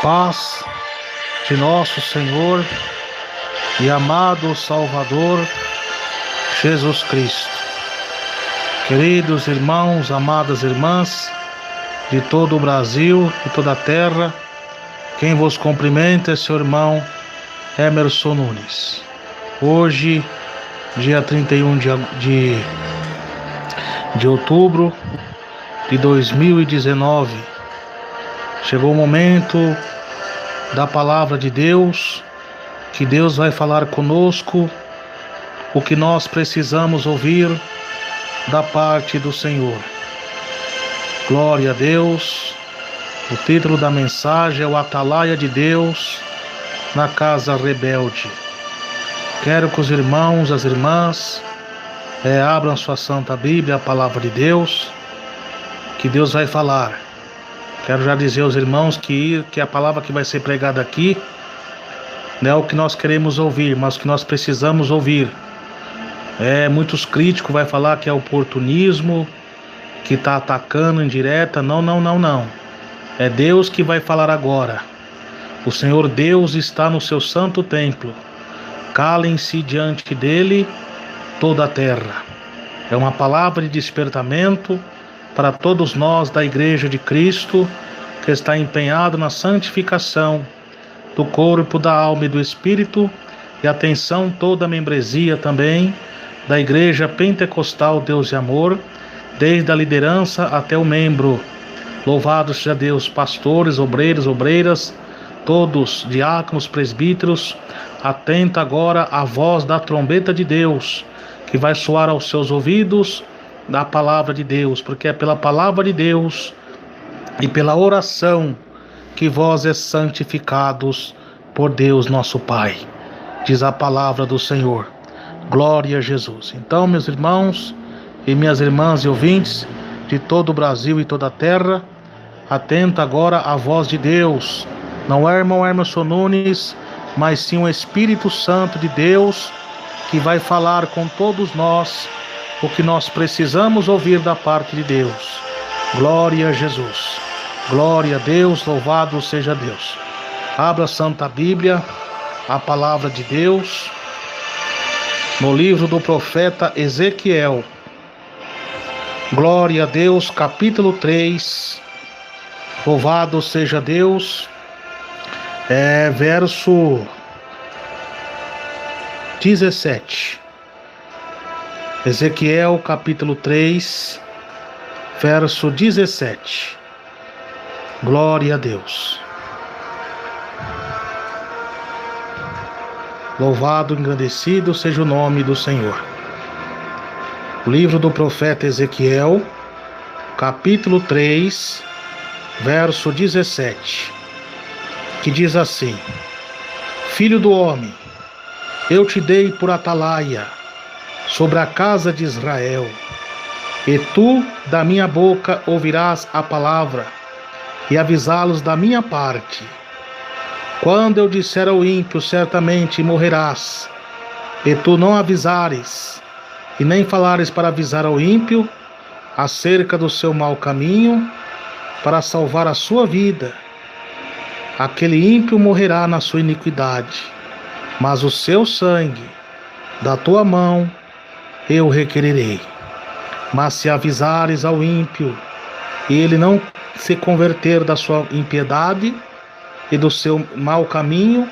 paz de nosso Senhor e amado Salvador Jesus Cristo. Queridos irmãos, amadas irmãs de todo o Brasil e toda a terra, quem vos cumprimenta é seu irmão Emerson Nunes. Hoje, dia 31 de outubro de 2019, chegou o momento da palavra de Deus, que Deus vai falar conosco o que nós precisamos ouvir da parte do Senhor. Glória a Deus. O título da mensagem é o Atalaia de Deus na Casa Rebelde. Quero que os irmãos, as irmãs, abram sua Santa Bíblia, a palavra de Deus, que Deus vai falar. Quero já dizer aos irmãos que a palavra que vai ser pregada aqui não é o que nós queremos ouvir, mas o que nós precisamos ouvir. Muitos críticos vão falar que é oportunismo, que está atacando indireta. Não. É Deus que vai falar agora. O Senhor Deus está no seu santo templo. Calem-se diante dele toda a terra. É uma palavra de despertamento para todos nós da Igreja de Cristo, que está empenhado na santificação do corpo, da alma e do Espírito, e atenção toda a membresia também da Igreja Pentecostal Deus e Amor, desde a liderança até o membro. Louvado seja Deus, pastores, obreiros, obreiras, todos, diáconos, presbíteros. Atenta agora à voz da trombeta de Deus, que vai soar aos seus ouvidos da palavra de Deus, porque é pela palavra de Deus e pela oração que vós é santificados por Deus nosso Pai, diz a palavra do Senhor. Glória a Jesus. Então, meus irmãos e minhas irmãs e ouvintes de todo o Brasil e toda a terra, atenta agora à voz de Deus. Não é irmão Emerson Nunes, mas sim o Espírito Santo de Deus, que vai falar com todos nós o que nós precisamos ouvir da parte de Deus. Glória a Jesus. Glória a Deus, louvado seja Deus. Abra a Santa Bíblia, a palavra de Deus, no livro do profeta Ezequiel. Glória a Deus, capítulo 3. Louvado seja Deus. Verso 17. Ezequiel, capítulo 3, verso 17. Glória a Deus. Louvado, engrandecido seja o nome do Senhor. O livro do profeta Ezequiel, capítulo 3, verso 17, que diz assim: Filho do homem, eu te dei por atalaia sobre a casa de Israel, e tu da minha boca ouvirás a palavra, e avisá-los da minha parte. Quando eu disser ao ímpio, certamente morrerás, e tu não avisares, e nem falares para avisar ao ímpio acerca do seu mau caminho, para salvar a sua vida, aquele ímpio morrerá na sua iniquidade, mas o seu sangue da tua mão eu requererei. Mas se avisares ao ímpio, e ele não se converter da sua impiedade e do seu mau caminho,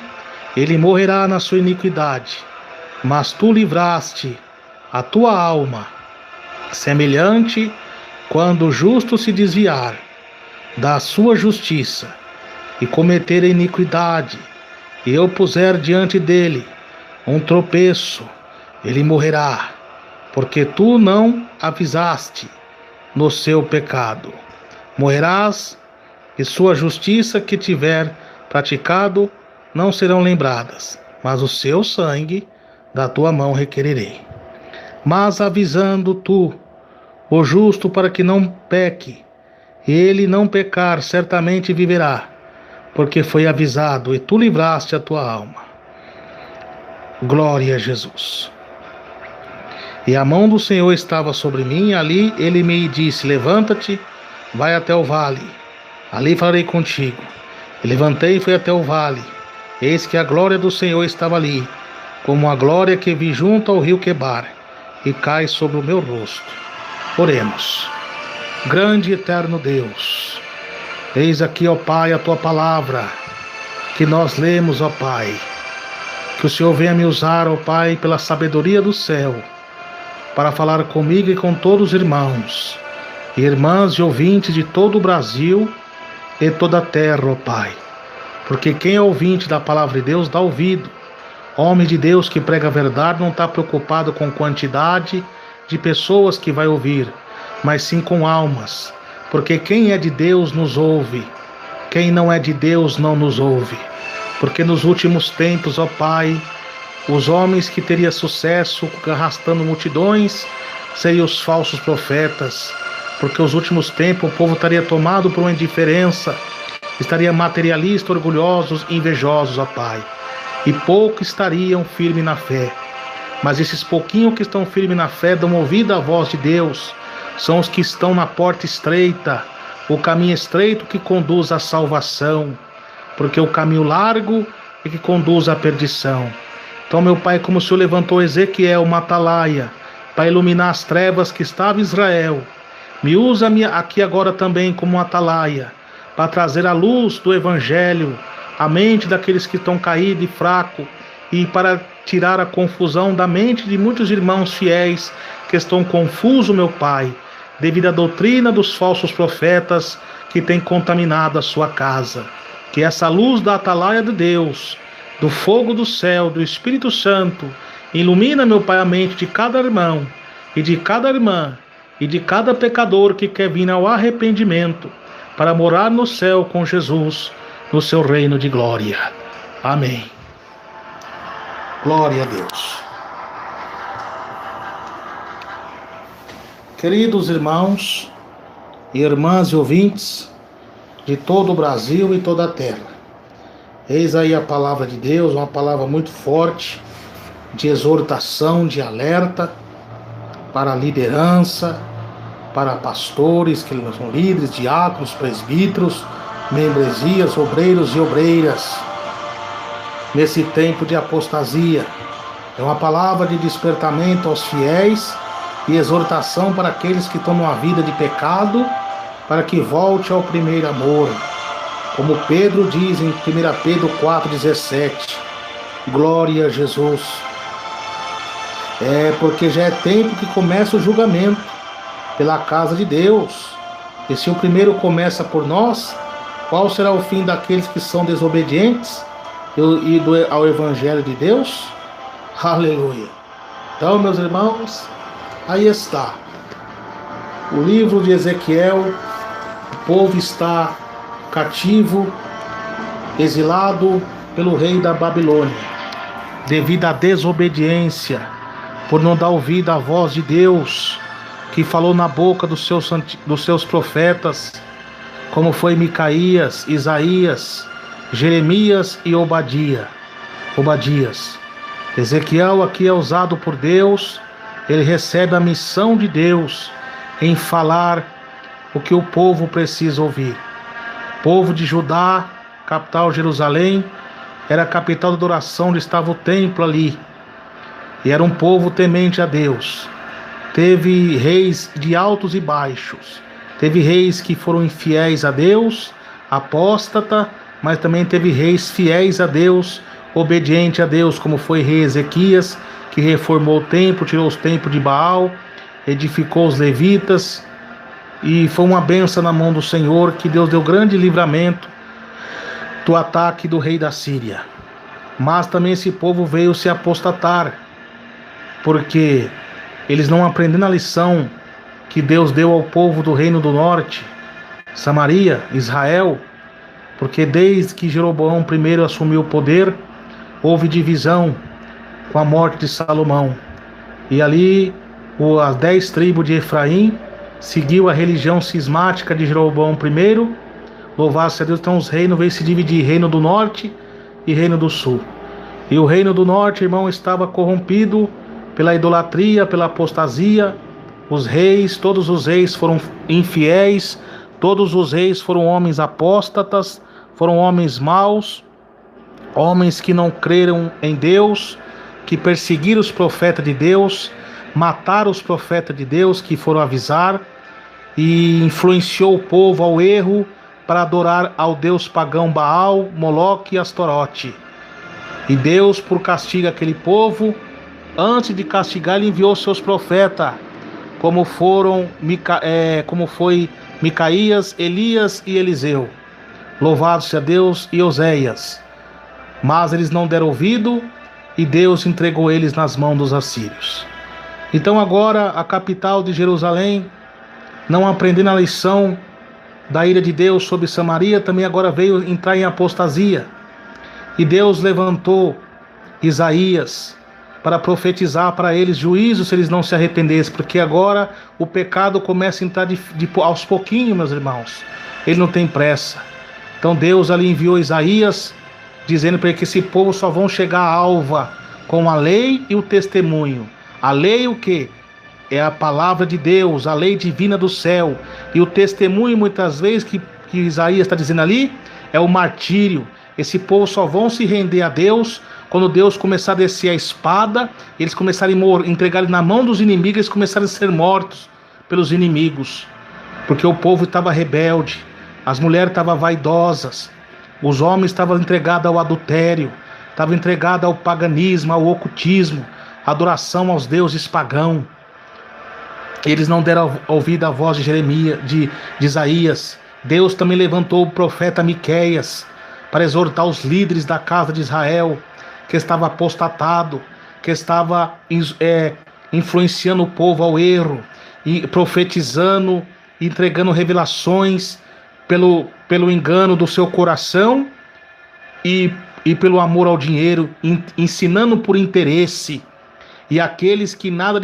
ele morrerá na sua iniquidade, mas tu livraste a tua alma. Semelhante, quando o justo se desviar da sua justiça e cometer a iniquidade, e eu puser diante dele um tropeço, ele morrerá, porque tu não avisaste no seu pecado. Morrerás, e sua justiça que tiver praticado não serão lembradas, mas o seu sangue da tua mão requererei. Mas avisando tu o justo para que não peque, ele não pecar, certamente viverá, porque foi avisado, e tu livraste a tua alma. Glória a Jesus. E a mão do Senhor estava sobre mim, ali ele me disse: levanta-te, vai até o vale, ali falarei contigo. E levantei e fui até o vale. Eis que a glória do Senhor estava ali, como a glória que vi junto ao rio Quebar, e cai sobre o meu rosto. Oremos. Grande e eterno Deus, eis aqui, ó Pai, a Tua palavra, que nós lemos, ó Pai. Que o Senhor venha me usar, ó Pai, pela sabedoria do céu, para falar comigo e com todos os irmãos, e irmãs e ouvintes de todo o Brasil e toda a terra, ó Pai. Porque quem é ouvinte da palavra de Deus dá ouvido. Homem de Deus que prega a verdade não está preocupado com quantidade de pessoas que vai ouvir, mas sim com almas. Porque quem é de Deus nos ouve, quem não é de Deus não nos ouve. Porque nos últimos tempos, ó Pai, os homens que teriam sucesso arrastando multidões seriam os falsos profetas. Porque os últimos tempos o povo estaria tomado por uma indiferença, estaria materialista, orgulhosos, invejosos, ó Pai. E poucos estariam firmes na fé. Mas esses pouquinhos que estão firmes na fé, dão ouvido à voz de Deus, são os que estão na porta estreita, o caminho estreito que conduz à salvação, porque o caminho largo é que conduz à perdição. Então, meu Pai, como o Senhor levantou Ezequiel, uma atalaia, para iluminar as trevas que estava em Israel, me usa aqui agora também como uma atalaia, para trazer a luz do Evangelho, a mente daqueles que estão caídos e fracos, e para tirar a confusão da mente de muitos irmãos fiéis que estão confusos, meu Pai, devido à doutrina dos falsos profetas que tem contaminado a sua casa. Que essa luz da atalaia de Deus, do fogo do céu, do Espírito Santo, ilumina, meu Pai, a mente de cada irmão e de cada irmã e de cada pecador que quer vir ao arrependimento para morar no céu com Jesus, no seu reino de glória. Amém. Glória a Deus. Queridos irmãos e irmãs e ouvintes de todo o Brasil e toda a terra, eis aí a palavra de Deus, uma palavra muito forte, de exortação, de alerta para a liderança, para pastores, que são líderes, diáconos, presbíteros, membresias, obreiros e obreiras, nesse tempo de apostasia. É uma palavra de despertamento aos fiéis e exortação para aqueles que estão numa vida de pecado, para que volte ao primeiro amor. Como Pedro diz em 1 Pedro 4,17, glória a Jesus. Porque já é tempo que começa o julgamento pela casa de Deus. E se o primeiro começa por nós, qual será o fim daqueles que são desobedientes ao Evangelho de Deus? Aleluia. Então, meus irmãos, aí está o livro de Ezequiel. O povo está cativo, exilado pelo rei da Babilônia, devido à desobediência, por não dar ouvido à voz de Deus, que falou na boca dos seus profetas, como foi Micaías, Isaías, Jeremias e Obadias. Ezequiel aqui é usado por Deus. Ele recebe a missão de Deus em falar o que o povo precisa ouvir. O povo de Judá, capital Jerusalém, era a capital da adoração, onde estava o templo ali. E era um povo temente a Deus. Teve reis de altos e baixos. Teve reis que foram infiéis a Deus, apóstata, mas também teve reis fiéis a Deus, obediente a Deus, como foi rei Ezequias, que reformou o templo, tirou os templos de Baal, edificou os levitas, e foi uma bênção na mão do Senhor, que Deus deu grande livramento do ataque do rei da Síria. Mas também esse povo veio se apostatar, porque eles não aprenderam a lição que Deus deu ao povo do reino do norte, Samaria, Israel, porque desde que Jeroboão I assumiu o poder, houve divisão com a morte de Salomão. E ali as 10 tribos de Efraim seguiu a religião cismática de Jeroboão I. Louvado-se a Deus, então os reinos veio se dividir, reino do norte e reino do sul. E o reino do norte, irmão, estava corrompido pela idolatria, pela apostasia. Os reis, todos os reis foram infiéis, todos os reis foram homens apóstatas, foram homens maus, homens que não creram em Deus, que perseguiram os profetas de Deus, mataram os profetas de Deus que foram avisar e influenciou o povo ao erro para adorar ao deus pagão Baal, Moloque e Astorote. E Deus, por castigo aquele povo, antes de castigar, ele enviou seus profetas, como foi Micaías, Elias e Eliseu. Louvado seja Deus, e Oséias. Mas eles não deram ouvido e Deus entregou eles nas mãos dos assírios. Então agora a capital de Jerusalém, não aprendendo a lição da ira de Deus sobre Samaria, também agora veio entrar em apostasia. E Deus levantou Isaías para profetizar para eles juízo se eles não se arrependessem, porque agora o pecado começa a entrar aos pouquinhos, meus irmãos. Ele não tem pressa. Então Deus ali enviou Isaías, dizendo para ele que esse povo só vão chegar à alva com a lei e o testemunho. A lei o quê? É a palavra de Deus, a lei divina do céu. E o testemunho, muitas vezes, que Isaías está dizendo ali, é o martírio. Esse povo só vão se render a Deus quando Deus começar a descer a espada, eles começarem a entregar na mão dos inimigos, eles começarem a ser mortos pelos inimigos. Porque o povo estava rebelde, as mulheres estavam vaidosas, os homens estavam entregados ao adultério, estavam entregados ao paganismo, ao ocultismo, adoração aos deuses pagãos. Eles não deram ouvido à voz de Jeremias, de Isaías. Deus também levantou o profeta Miqueias para exortar os líderes da casa de Israel, que estava apostatado, que estava influenciando o povo ao erro, e profetizando, entregando revelações pelo engano do seu coração e pelo amor ao dinheiro, ensinando por interesse. E aqueles que nada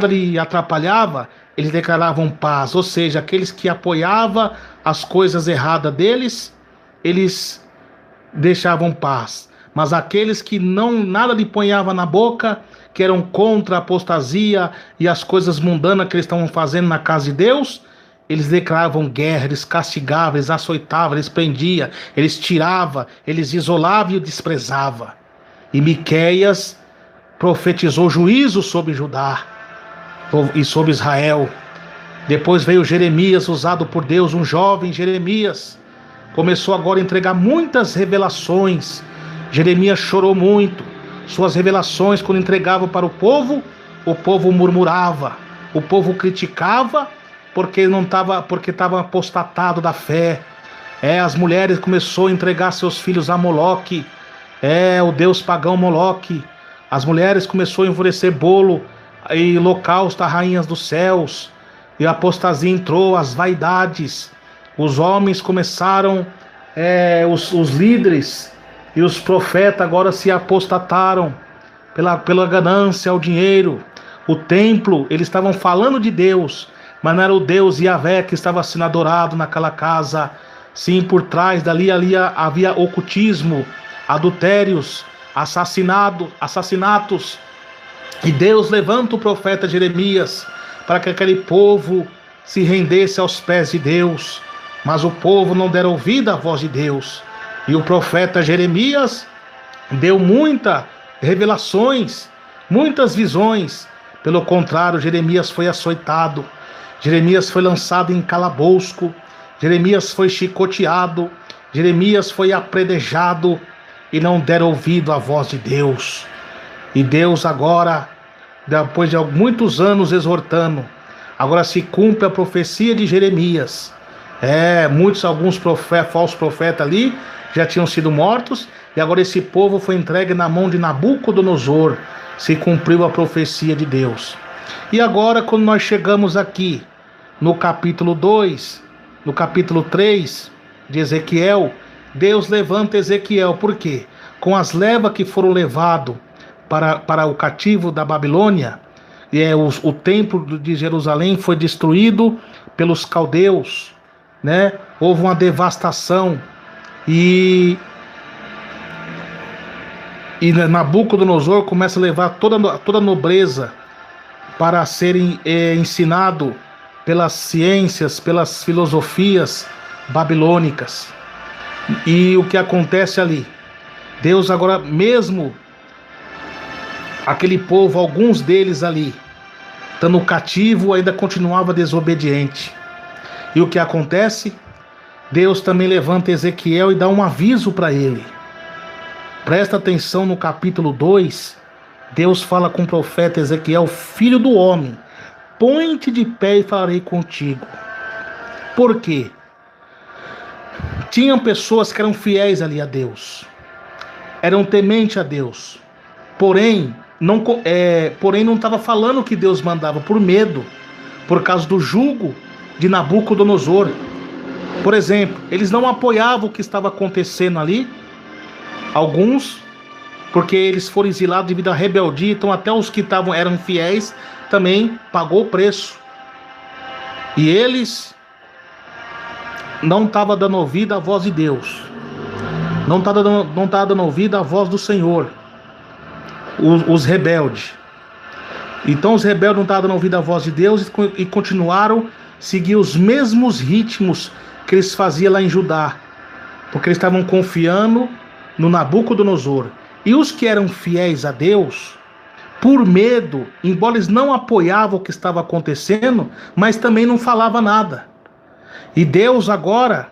lhe atrapalhava, eles declaravam paz. Ou seja, aqueles que apoiavam as coisas erradas deles, eles deixavam paz. Mas aqueles que nada lhe ponhava na boca, que eram contra a apostasia e as coisas mundanas que eles estavam fazendo na casa de Deus, eles declaravam guerra, eles castigavam, eles açoitavam, eles prendiam, eles tiravam, eles isolavam e desprezavam. E Miqueias profetizou juízo sobre Judá e sobre Israel. Depois veio Jeremias, usado por Deus, um jovem Jeremias. Começou agora a entregar muitas revelações. Jeremias chorou muito. Suas revelações, quando entregava para o povo murmurava, o povo criticava, porque estava apostatado da fé. As mulheres começaram a entregar seus filhos a Moloque, o deus pagão Moloque. As mulheres começaram a oferecer bolo e holocausto a rainhas dos céus, e a apostasia entrou, as vaidades. Os homens começaram, os líderes e os profetas agora se apostataram pela ganância ao dinheiro. O templo, eles estavam falando de Deus, mas não era o Deus Yahvé que estava sendo adorado naquela casa. Sim, por trás dali havia ocultismo, adultérios, assassinatos. E Deus levanta o profeta Jeremias para que aquele povo se rendesse aos pés de Deus. Mas o povo não deram ouvido à voz de Deus. E o profeta Jeremias deu muitas revelações, muitas visões. Pelo contrário, Jeremias foi açoitado, Jeremias foi lançado em calabouço, Jeremias foi chicoteado, Jeremias foi apredejado, e não deram ouvido à voz de Deus. E Deus agora, depois de muitos anos exortando, agora se cumpre a profecia de Jeremias. Alguns falsos profetas ali já tinham sido mortos, e agora esse povo foi entregue na mão de Nabucodonosor. Se cumpriu a profecia de Deus. E agora, quando nós chegamos aqui no capítulo 2, no capítulo 3 de Ezequiel, Deus levanta Ezequiel. Por quê? Com as levas que foram levadas para o cativo da Babilônia, o templo de Jerusalém foi destruído pelos caldeus, né? Houve uma devastação, e Nabucodonosor começa a levar toda a nobreza para serem ensinado pelas ciências, pelas filosofias babilônicas. E o que acontece ali? Deus agora mesmo, aquele povo, alguns deles ali, estando cativo, ainda continuava desobediente. E o que acontece? Deus também levanta Ezequiel e dá um aviso para ele. Presta atenção no capítulo 2. Deus fala com o profeta Ezequiel: filho do homem, põe-te de pé e falarei contigo. Por quê? Tinham pessoas que eram fiéis ali a Deus, eram tementes a Deus, porém não estava falando o que Deus mandava por medo, por causa do jugo de Nabucodonosor. Por exemplo, eles não apoiavam o que estava acontecendo ali, alguns, porque eles foram exilados devido à rebeldia, então até os que eram fiéis também pagou o preço. E eles não estavam dando ouvido à voz de Deus, não estavam dando ouvido à voz do Senhor, os rebeldes. Então os rebeldes não estavam dando ouvido à voz de Deus e continuaram a seguir os mesmos ritmos que eles faziam lá em Judá, porque eles estavam confiando no Nabucodonosor. E os que eram fiéis a Deus, por medo, embora eles não apoiavam o que estava acontecendo, mas também não falavam nada. E Deus agora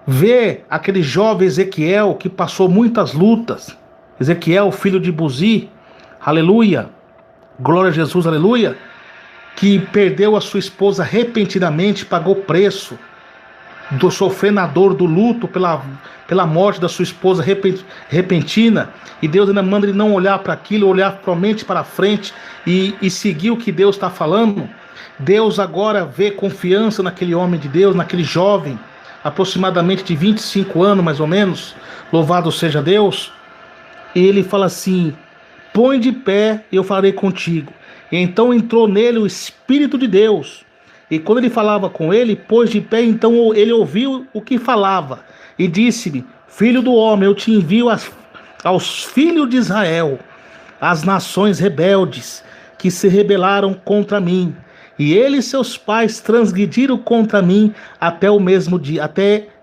vê aquele jovem Ezequiel que passou muitas lutas. Ezequiel, filho de Buzi, aleluia, glória a Jesus, aleluia, que perdeu a sua esposa repentinamente, pagou preço, sofrendo a dor do luto pela morte da sua esposa repentina, e Deus ainda manda ele não olhar para aquilo, olhar somente para frente e seguir o que Deus está falando. Deus agora vê confiança naquele homem de Deus, naquele jovem, aproximadamente de 25 anos mais ou menos, louvado seja Deus, e ele fala assim: põe de pé e eu falarei contigo. E então entrou nele o Espírito de Deus, e quando ele falava com ele, pôs de pé. Então ele ouviu o que falava e disse-me: filho do homem, eu te envio aos filhos de Israel, as nações rebeldes que se rebelaram contra mim, e eles e seus pais transgrediram contra mim até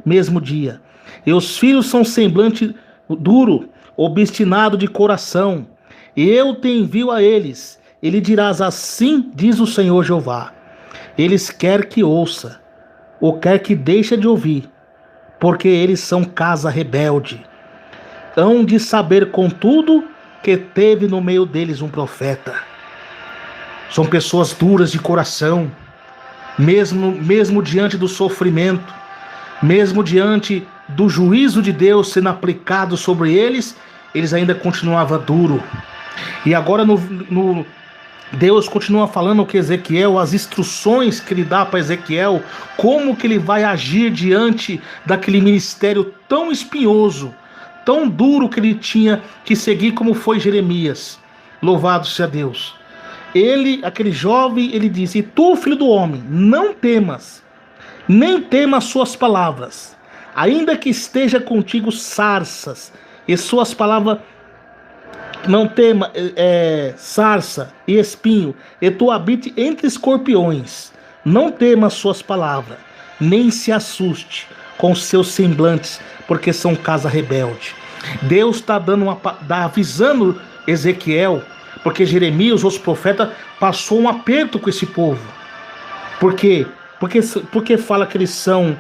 mesmo dia. E os filhos são semblante duro, obstinado de coração, e eu te envio a eles. E lhe dirás: assim diz o Senhor Jeová. Eles quer que ouça, ou quer que deixe de ouvir, porque eles são casa rebelde. Hão de saber, contudo, que teve no meio deles um profeta. São pessoas duras de coração, mesmo diante do sofrimento, mesmo diante do juízo de Deus sendo aplicado sobre eles, eles ainda continuavam duro. E agora Deus continua falando com Ezequiel, as instruções que ele dá para Ezequiel, como que ele vai agir diante daquele ministério tão espinhoso, tão duro que ele tinha que seguir, como foi Jeremias. Louvado seja Deus. Aquele jovem, ele disse: e tu, filho do homem, não temas, nem temas suas palavras, ainda que esteja contigo sarças, e suas palavras não tema, sarça e espinho, e tu habite entre escorpiões. Não tema suas palavras, nem se assuste com seus semblantes, porque são casa rebelde. Deus está avisando Ezequiel, porque Jeremias, os profetas, passou um aperto com esse povo. Por quê? Porque fala que eles são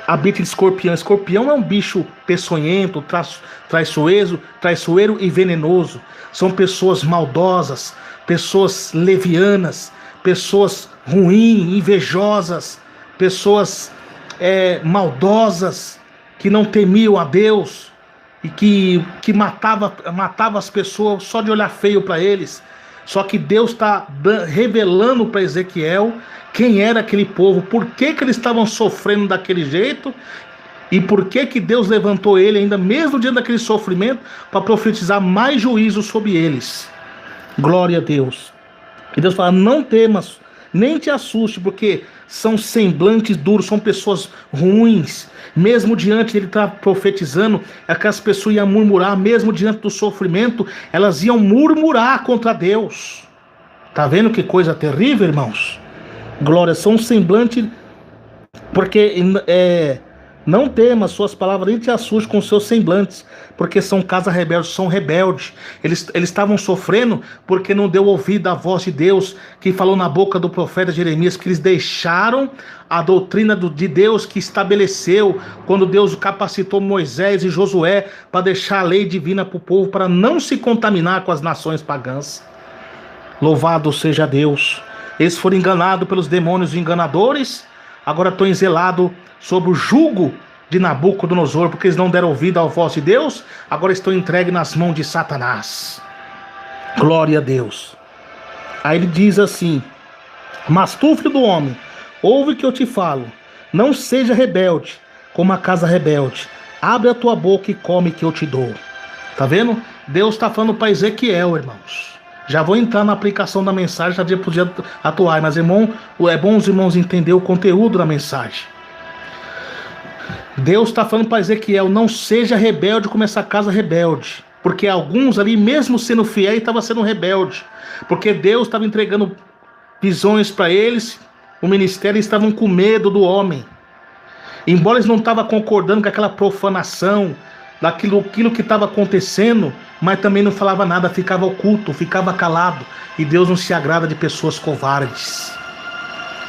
habita de escorpião. Escorpião é um bicho peçonhento, traiçoeiro e venenoso. São pessoas maldosas, pessoas levianas, pessoas ruins, invejosas, pessoas maldosas, que não temiam a Deus e que matava as pessoas só de olhar feio para eles. Só que Deus está revelando para Ezequiel quem era aquele povo, por que eles estavam sofrendo daquele jeito, e por que Deus levantou ele ainda mesmo diante daquele sofrimento para profetizar mais juízo sobre eles. Glória a Deus. E Deus fala: não temas, nem te assuste, porque são semblantes duros, são pessoas ruins. Mesmo diante ele estar profetizando, aquelas pessoas iam murmurar, mesmo diante do sofrimento, elas iam murmurar contra Deus. Tá vendo que coisa terrível, irmãos? Glória, são semblantes, porque Não temas, suas palavras nem te assustem com seus semblantes, porque são casa rebelde, são rebeldes. Eles estavam sofrendo porque não deu ouvido à voz de Deus, que falou na boca do profeta Jeremias, que eles deixaram a doutrina de Deus que estabeleceu, quando Deus capacitou Moisés e Josué para deixar a lei divina para o povo, para não se contaminar com as nações pagãs. Louvado seja Deus. Eles foram enganados pelos demônios enganadores, agora estão exilados sob o jugo de Nabucodonosor, porque eles não deram ouvido à voz de Deus, agora estão entregues nas mãos de Satanás. Glória a Deus. Aí ele diz assim: mas tu, filho do homem, ouve que eu te falo, não seja rebelde como a casa rebelde, abre a tua boca e come que eu te dou. Tá vendo? Deus está falando para Ezequiel, irmãos. Já vou entrar na aplicação da mensagem, já podia atuar, mas irmão, é bom os irmãos entenderem o conteúdo da mensagem. Deus está falando para Ezequiel: não seja rebelde como essa casa rebelde, porque alguns ali, mesmo sendo fiéis, estavam sendo rebelde, porque Deus estava entregando visões para eles, o ministério, eles estavam com medo do homem, embora eles não estavam concordando com aquela profanação, daquilo que estava acontecendo, mas também não falava nada, ficava oculto, ficava calado, e Deus não se agrada de pessoas covardes.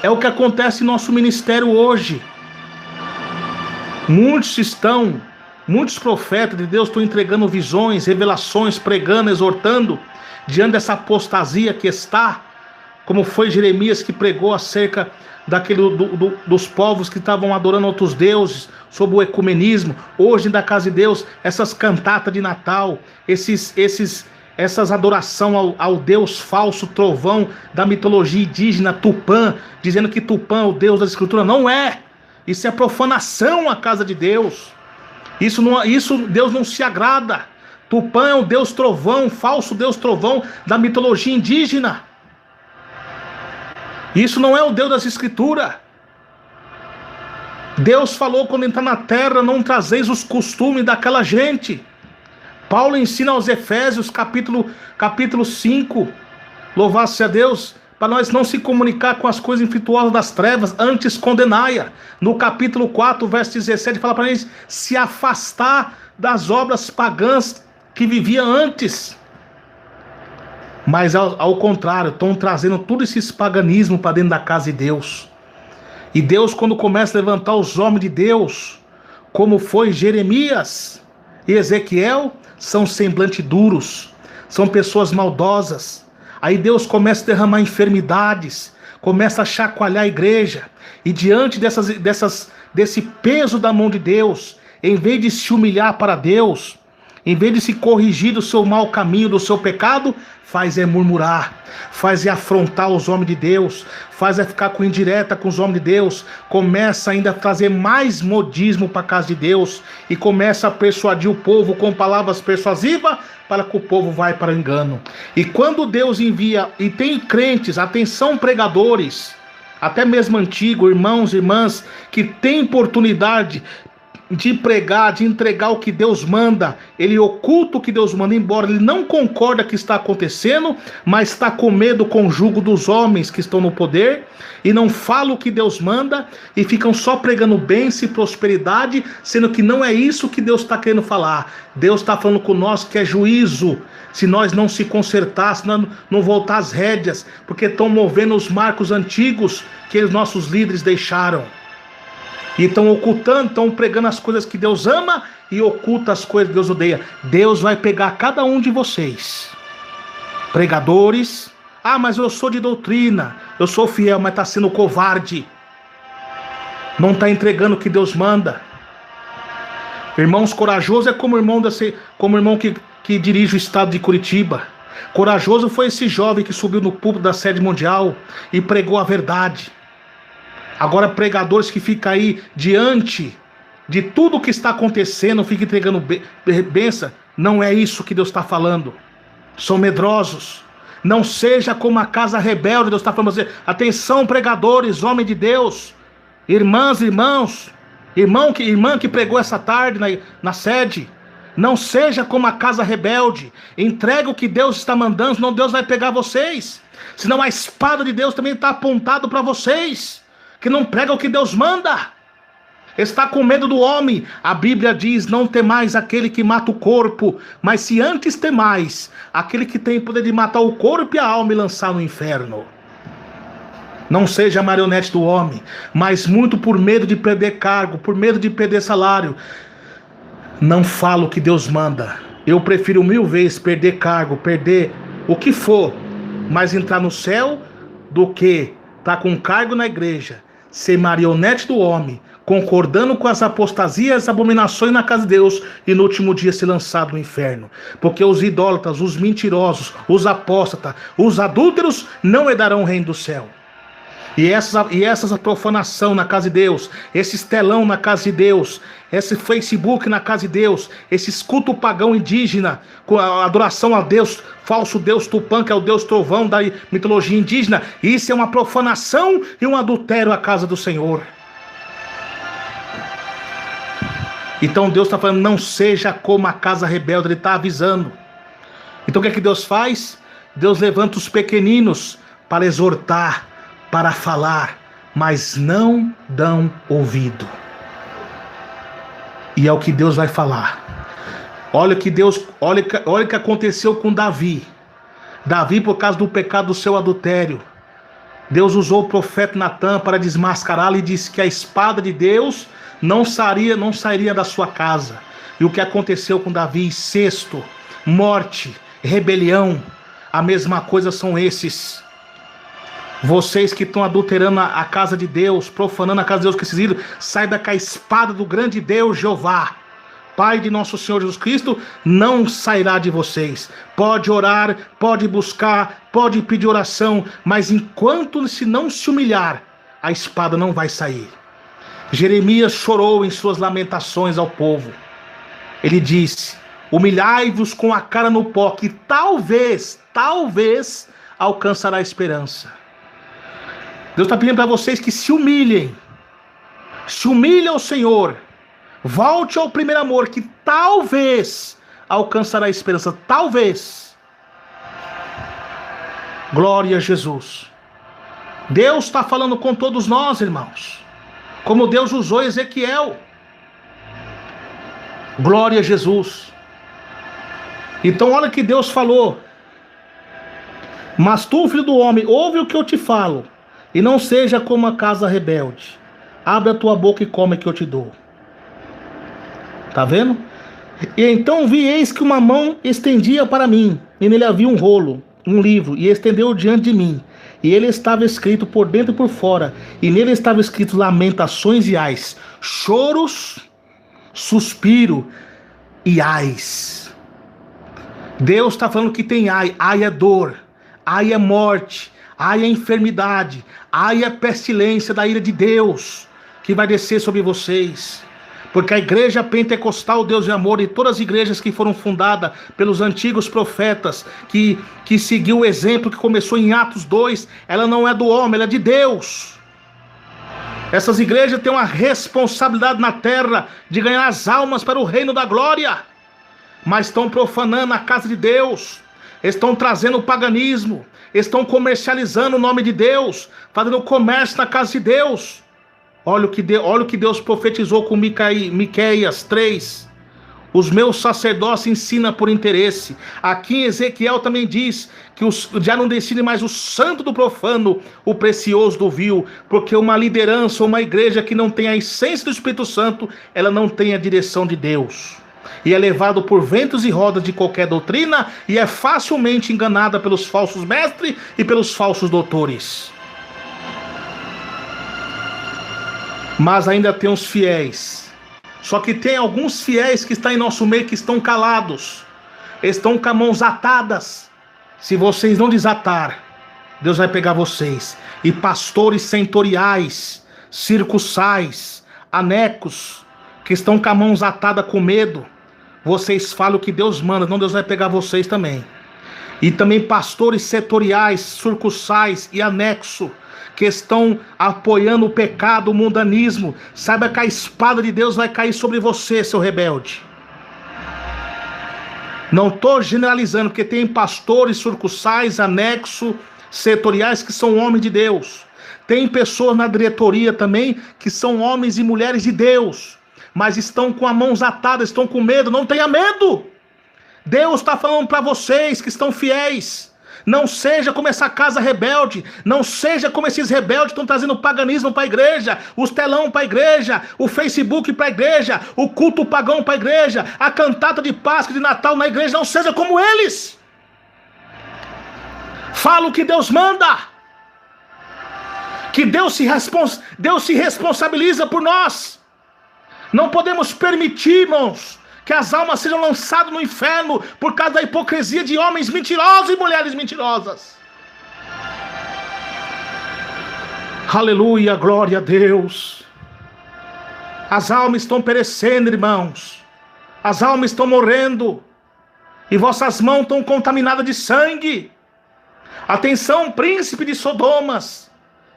É o que acontece em nosso ministério hoje. Muitos profetas de Deus estão entregando visões, revelações, pregando, exortando, diante dessa apostasia que está, como foi Jeremias que pregou acerca dos povos que estavam adorando outros deuses, sobre o ecumenismo. Hoje da casa de Deus, essas cantatas de Natal, essas adoração ao Deus falso, trovão, da mitologia indígena, Tupã, dizendo que Tupã é o Deus da Escritura. Não é! Isso é profanação à casa de Deus. Isso Deus não se agrada. Tupã é o Deus trovão, falso Deus trovão da mitologia indígena. Isso não é o Deus das Escrituras. Deus falou quando entrar na terra, não trazeis os costumes daquela gente. Paulo ensina aos Efésios, capítulo 5, louvado-se a Deus, para nós não se comunicar com as coisas infrutuosas das trevas, antes condenai-a. No capítulo 4, verso 17, fala para eles se afastar das obras pagãs que vivia antes. Mas ao contrário, estão trazendo tudo esses paganismo para dentro da casa de Deus. E Deus, quando começa a levantar os homens de Deus, como foi Jeremias e Ezequiel, são semblantes duros, são pessoas maldosas. Aí Deus começa a derramar enfermidades, começa a chacoalhar a igreja, e diante desse peso da mão de Deus, em vez de se humilhar para Deus, em vez de se corrigir do seu mau caminho, do seu pecado, faz é murmurar, faz é afrontar os homens de Deus, faz é ficar com indireta com os homens de Deus, começa ainda a trazer mais modismo para a casa de Deus, e começa a persuadir o povo com palavras persuasivas, para que o povo vai para o engano. E quando Deus envia, e tem crentes, atenção pregadores, até mesmo antigos, irmãos e irmãs, que têm oportunidade de pregar, de entregar o que Deus manda, ele oculta o que Deus manda, embora ele não concorda que está acontecendo, mas está com medo com o jugo dos homens que estão no poder, e não fala o que Deus manda, e ficam só pregando bênção e prosperidade, sendo que não é isso que Deus está querendo falar. Deus está falando com nós que é juízo, se nós não se consertar, se nós não voltar as rédeas, porque estão movendo os marcos antigos que os nossos líderes deixaram. E estão ocultando, estão pregando as coisas que Deus ama e oculta as coisas que Deus odeia. Deus vai pegar cada um de vocês, pregadores. Ah, mas eu sou de doutrina, eu sou fiel, mas está sendo covarde, não está entregando o que Deus manda. Irmãos, corajoso é como irmão que dirige o estado de Curitiba. Corajoso foi esse jovem que subiu no púlpito da sede mundial e pregou a verdade. Agora pregadores que ficam aí diante de tudo que está acontecendo, ficam entregando bênção, não é isso que Deus está falando. São medrosos. Não seja como a casa rebelde, Deus está falando assim. Atenção pregadores, homem de Deus, irmãs, irmãos, irmã que pregou essa tarde na sede. Não seja como a casa rebelde. Entrega o que Deus está mandando, senão Deus vai pegar vocês. Senão a espada de Deus também está apontada para vocês, que não prega o que Deus manda. Está com medo do homem. A Bíblia diz: não temais aquele que mata o corpo, mas se antes temais aquele que tem poder de matar o corpo e a alma e lançar no inferno. Não seja marionete do homem, mas muito por medo de perder cargo, por medo de perder salário. Não falo o que Deus manda. Eu prefiro 1000 vezes perder cargo, perder o que for, mas entrar no céu do que estar com cargo na igreja, ser marionete do homem, concordando com as apostasias e as abominações na casa de Deus e no último dia ser lançado no inferno. Porque os idólatras, os mentirosos, os apóstatas, os adúlteros não herdarão o reino do céu. E essas profanação na casa de Deus, esse telão na casa de Deus, esse Facebook na casa de Deus, esse culto pagão indígena, com a adoração a Deus, falso Deus Tupã, que é o Deus trovão da mitologia indígena, isso é uma profanação e um adultério à casa do Senhor. Então Deus está falando: não seja como a casa rebelde. Ele está avisando. Então o que é que Deus faz? Deus levanta os pequeninos para exortar, para falar, mas não dão ouvido. E é o que Deus vai falar. Olha o que aconteceu com Davi. Davi, por causa do pecado do seu adultério, Deus usou o profeta Natã para desmascará-lo e disse que a espada de Deus não sairia da sua casa. E o que aconteceu com Davi? Incesto, morte, rebelião. A mesma coisa são esses. Vocês que estão adulterando a casa de Deus, profanando a casa de Deus, que esses saiba que a espada do grande Deus Jeová, Pai de nosso Senhor Jesus Cristo, não sairá de vocês. Pode orar, pode buscar, pode pedir oração, mas enquanto se não se humilhar, a espada não vai sair. Jeremias chorou em suas lamentações ao povo. Ele disse: humilhai-vos com a cara no pó, que talvez alcançará a esperança. Deus está pedindo para vocês que se humilhem ao Senhor, volte ao primeiro amor, que talvez alcançará a esperança, talvez. Glória a Jesus. Deus está falando com todos nós, irmãos, como Deus usou Ezequiel. Glória a Jesus. Então olha que Deus falou: mas tu, filho do homem, ouve o que eu te falo, e não seja como a casa rebelde. Abre a tua boca e come que eu te dou. Tá vendo? E então vi, eis que uma mão estendia para mim, e nele havia um rolo, um livro, e estendeu diante de mim. E ele estava escrito por dentro e por fora, e nele estava escrito lamentações e ais, choros, suspiro e ais. Deus está falando que tem ai. Ai é dor, ai é morte, ai é enfermidade, ai é pestilência da ira de Deus que vai descer sobre vocês. Porque a igreja pentecostal, Deus de amor, e todas as igrejas que foram fundadas pelos antigos profetas, que seguiu o exemplo que começou em Atos 2, ela não é do homem, ela é de Deus. Essas igrejas têm uma responsabilidade na terra de ganhar as almas para o reino da glória, mas estão profanando a casa de Deus, estão trazendo o paganismo, estão comercializando o nome de Deus, fazendo comércio na casa de Deus. Olha o que Deus profetizou com Miqueias 3. Os meus sacerdotes ensinam por interesse. Aqui em Ezequiel também diz que já não decide mais o santo do profano, o precioso do vil, porque uma liderança, uma igreja que não tem a essência do Espírito Santo, ela não tem a direção de Deus. E é levado por ventos e rodas de qualquer doutrina, e é facilmente enganada pelos falsos mestres e pelos falsos doutores. Mas ainda tem os fiéis. Só que tem alguns fiéis que estão em nosso meio que estão calados, estão com as mãos atadas. Se vocês não desatar, Deus vai pegar vocês. E pastores setoriais, circunsais, anecos, que estão com as mãos atadas com medo, vocês falam o que Deus manda, não, Deus vai pegar vocês também. E também pastores setoriais, circunsais e anexo, que estão apoiando o pecado, o mundanismo, saiba que a espada de Deus vai cair sobre você, seu rebelde. Não estou generalizando, porque tem pastores, sucursais, anexo, setoriais que são homens de Deus. Tem pessoas na diretoria também que são homens e mulheres de Deus, mas estão com as mãos atadas, estão com medo. Não tenha medo. Deus está falando para vocês que estão fiéis. Não seja como essa casa rebelde. Não seja como esses rebeldes que estão trazendo o paganismo para a igreja, os telão para a igreja, o Facebook para a igreja, o culto pagão para a igreja, a cantata de Páscoa e de Natal na igreja. Não seja como eles. Fala o que Deus manda. Que Deus se responsabiliza por nós. Não podemos permitir, irmãos, que as almas sejam lançadas no inferno por causa da hipocrisia de homens mentirosos e mulheres mentirosas. Aleluia, glória a Deus. As almas estão perecendo, irmãos. As almas estão morrendo. E vossas mãos estão contaminadas de sangue. Atenção, príncipe de Sodomas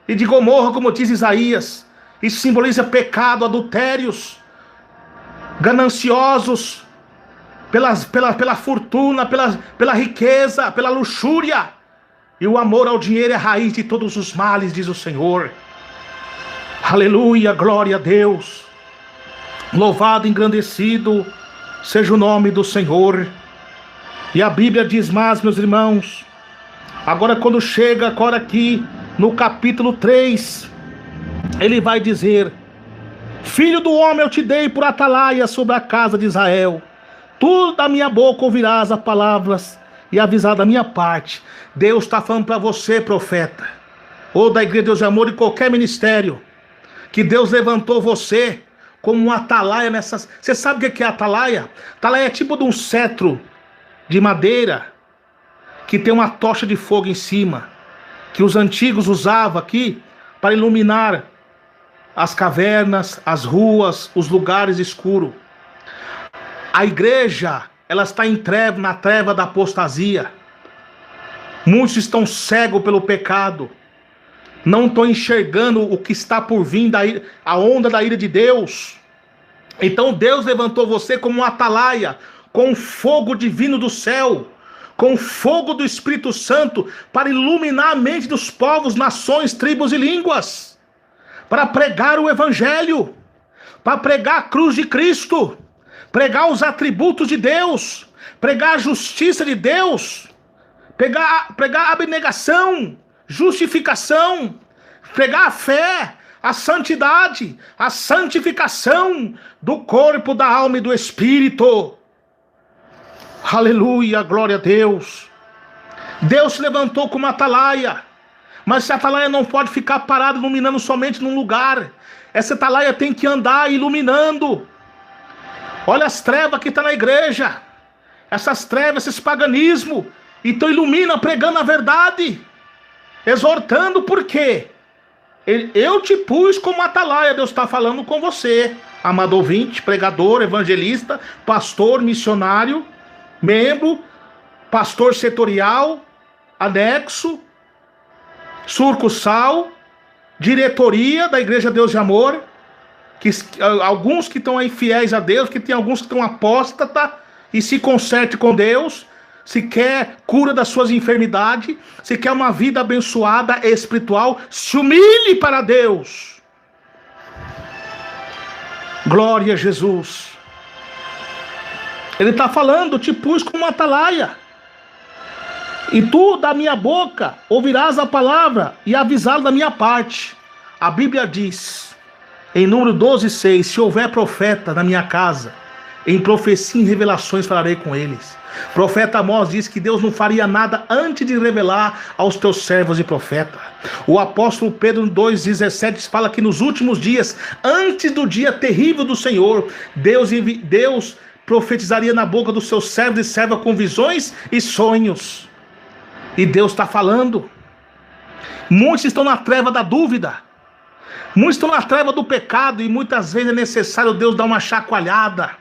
e de Gomorra, como diz Isaías. Isso simboliza pecado, adultérios, gananciosos pela fortuna, pela riqueza, pela luxúria. E o amor ao dinheiro é a raiz de todos os males, diz o Senhor. Aleluia, glória a Deus. Louvado, engrandecido seja o nome do Senhor. E a Bíblia diz mais, meus irmãos, agora quando chega agora aqui no capítulo 3, ele vai dizer: Filho do homem, eu te dei por atalaia sobre a casa de Israel. Tu da minha boca ouvirás as palavras e avisar da minha parte. Deus está falando para você, profeta, ou da Igreja de Deus de Amor, de qualquer ministério, que Deus levantou você como um atalaia nessas... Você sabe o que é atalaia? Atalaia é tipo de um cetro de madeira que tem uma tocha de fogo em cima, que os antigos usavam aqui para iluminar as cavernas, as ruas, os lugares escuros. A igreja, ela está na treva da apostasia. Muitos estão cegos pelo pecado. Não estão enxergando o que está por vir, a onda da ira de Deus. Então Deus levantou você como um atalaia, com fogo divino do céu, com fogo do Espírito Santo, para iluminar a mente dos povos, nações, tribos e línguas, para pregar o Evangelho, para pregar a cruz de Cristo, pregar os atributos de Deus, pregar a justiça de Deus, pregar a abnegação, justificação, pregar a fé, a santidade, a santificação do corpo, da alma e do Espírito. Aleluia, glória a Deus. Deus se levantou como atalaia, mas essa atalaia não pode ficar parada iluminando somente num lugar. Essa atalaia tem que andar iluminando. Olha as trevas que estão na igreja, essas trevas, esses paganismo. Então ilumina pregando a verdade, exortando. Por quê? Eu te pus como atalaia. Deus está falando com você, amado ouvinte, pregador, evangelista, pastor, missionário, membro, pastor setorial, anexo, sucursal, diretoria da Igreja Deus de Amor, que alguns que estão aí fiéis a Deus, que tem alguns que estão apóstata, e se conserte com Deus. Se quer cura das suas enfermidades, se quer uma vida abençoada espiritual, se humilhe para Deus. Glória a Jesus. Ele está falando: te pus como uma atalaia, e tu da minha boca ouvirás a palavra e avisá-lo da minha parte. A Bíblia diz, em número 12:6, se houver profeta na minha casa, em profecia e revelações falarei com eles. Profeta Amós diz que Deus não faria nada antes de revelar aos teus servos e profetas. O apóstolo Pedro 2,17 fala que nos últimos dias, antes do dia terrível do Senhor, Deus profetizaria na boca dos seus servos e servas com visões e sonhos. E Deus está falando. Muitos estão na treva da dúvida, muitos estão na treva do pecado, e muitas vezes é necessário Deus dar uma chacoalhada,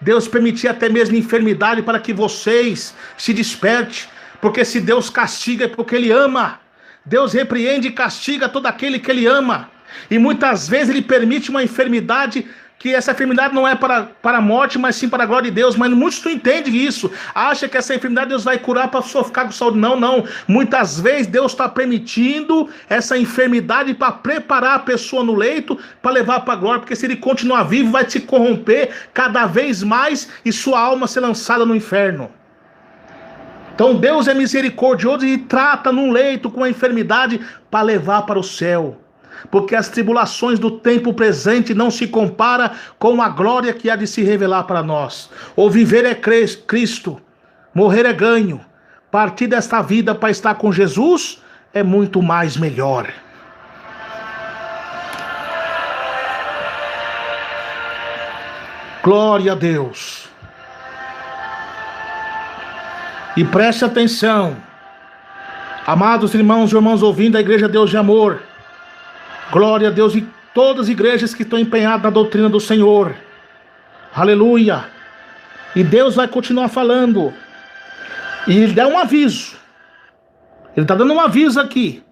Deus permitir até mesmo enfermidade para que vocês se despertem. Porque se Deus castiga é porque Ele ama. Deus repreende e castiga todo aquele que Ele ama. E muitas vezes Ele permite uma enfermidade que essa enfermidade não é para a morte, mas sim para a glória de Deus. Mas muitos não entendem isso. Acha que essa enfermidade Deus vai curar para a pessoa ficar com saúde. Não, não. Muitas vezes Deus está permitindo essa enfermidade para preparar a pessoa no leito, para levar para a glória. Porque se ele continuar vivo, vai se corromper cada vez mais e sua alma ser lançada no inferno. Então Deus é misericordioso e trata num leito com a enfermidade para levar para o céu. Porque as tribulações do tempo presente não se compara com a glória que há de se revelar para nós. O viver é Cristo, morrer é ganho. Partir desta vida para estar com Jesus é muito mais melhor. Glória a Deus. E preste atenção, amados irmãos e irmãs ouvindo da Igreja Deus de Amor, glória a Deus e todas as igrejas que estão empenhadas na doutrina do Senhor, aleluia, e Deus vai continuar falando, e Ele dá um aviso, Ele está dando um aviso aqui,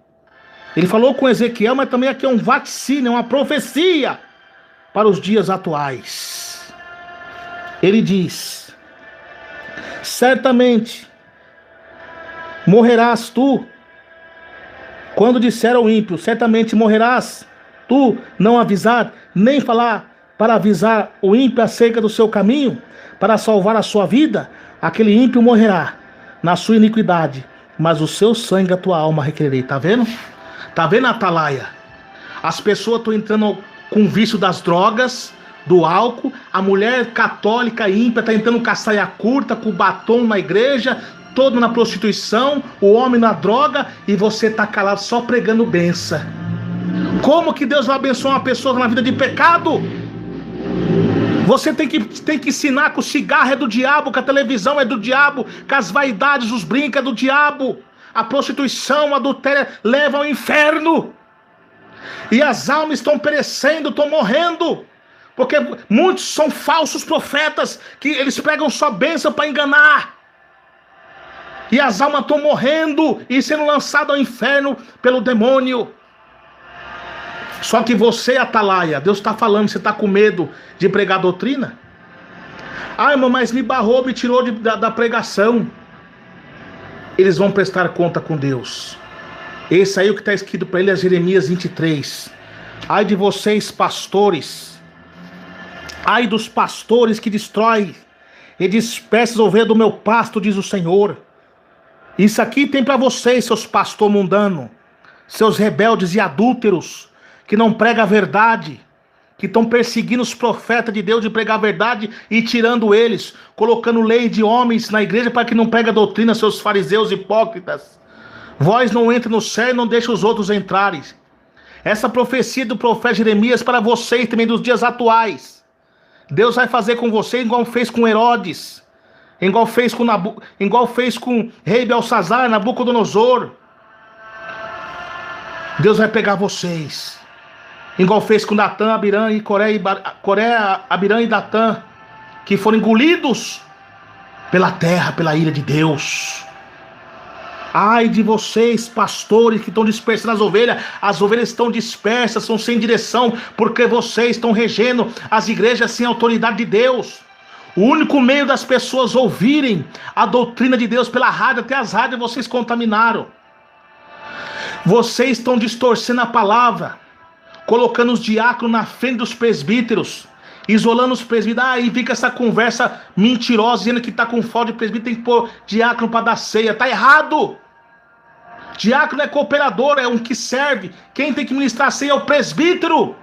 Ele falou com Ezequiel, mas também aqui é um vaticínio, é uma profecia para os dias atuais. Ele diz, certamente, morrerás tu, quando disser ao ímpio, certamente morrerás tu, não avisar, nem falar para avisar o ímpio acerca do seu caminho, para salvar a sua vida, aquele ímpio morrerá na sua iniquidade, mas o seu sangue a tua alma requererei. Tá vendo? Tá vendo, Atalaia? As pessoas estão entrando com o vício das drogas, do álcool, a mulher católica ímpia está entrando com a saia curta, com o batom na igreja, todo na prostituição, o homem na droga, e você está calado só pregando bênção. Como que Deus vai abençoar uma pessoa na vida de pecado? Você tem que ensinar que o cigarro é do diabo, que a televisão é do diabo, que as vaidades, os brincos é do diabo, a prostituição, a adultério leva ao inferno, e as almas estão perecendo, estão morrendo, porque muitos são falsos profetas, que eles pregam só bênção para enganar. E as almas estão morrendo e sendo lançadas ao inferno pelo demônio. Só que você, Atalaia, Deus está falando, você está com medo de pregar doutrina? Ah, irmão, mas me barrou, me tirou da pregação. Eles vão prestar conta com Deus. Esse aí é o que está escrito para ele, é Jeremias 23. Ai de vocês, pastores. Ai dos pastores que destroem e dispersam as ovelhas do meu pasto, diz o Senhor. Isso aqui tem para vocês, seus pastor mundano, seus rebeldes e adúlteros, que não pregam a verdade, que estão perseguindo os profetas de Deus de pregar a verdade e tirando eles, colocando lei de homens na igreja para que não pregue a doutrina, seus fariseus hipócritas. Vós não entra no céu e não deixa os outros entrarem. Essa profecia do profeta Jeremias para vocês também dos dias atuais. Deus vai fazer com vocês igual fez com Herodes, igual fez com rei Belsazar, Nabucodonosor. Deus vai pegar vocês, igual fez com Datã, Abirã e Coré, Abirã e Datã, que foram engolidos pela terra, pela ira de Deus. Ai de vocês, pastores que estão dispersando as ovelhas estão dispersas, estão sem direção, porque vocês estão regendo as igrejas sem autoridade de Deus. O único meio das pessoas ouvirem a doutrina de Deus pela rádio, até as rádios vocês contaminaram. Vocês estão distorcendo a palavra, colocando os diáconos na frente dos presbíteros, isolando os presbíteros. Aí fica essa conversa mentirosa, dizendo que está com falta de presbítero, tem que pôr diácono para dar ceia. Está errado. Diácono é cooperador, é um que serve. Quem tem que ministrar a ceia é o presbítero.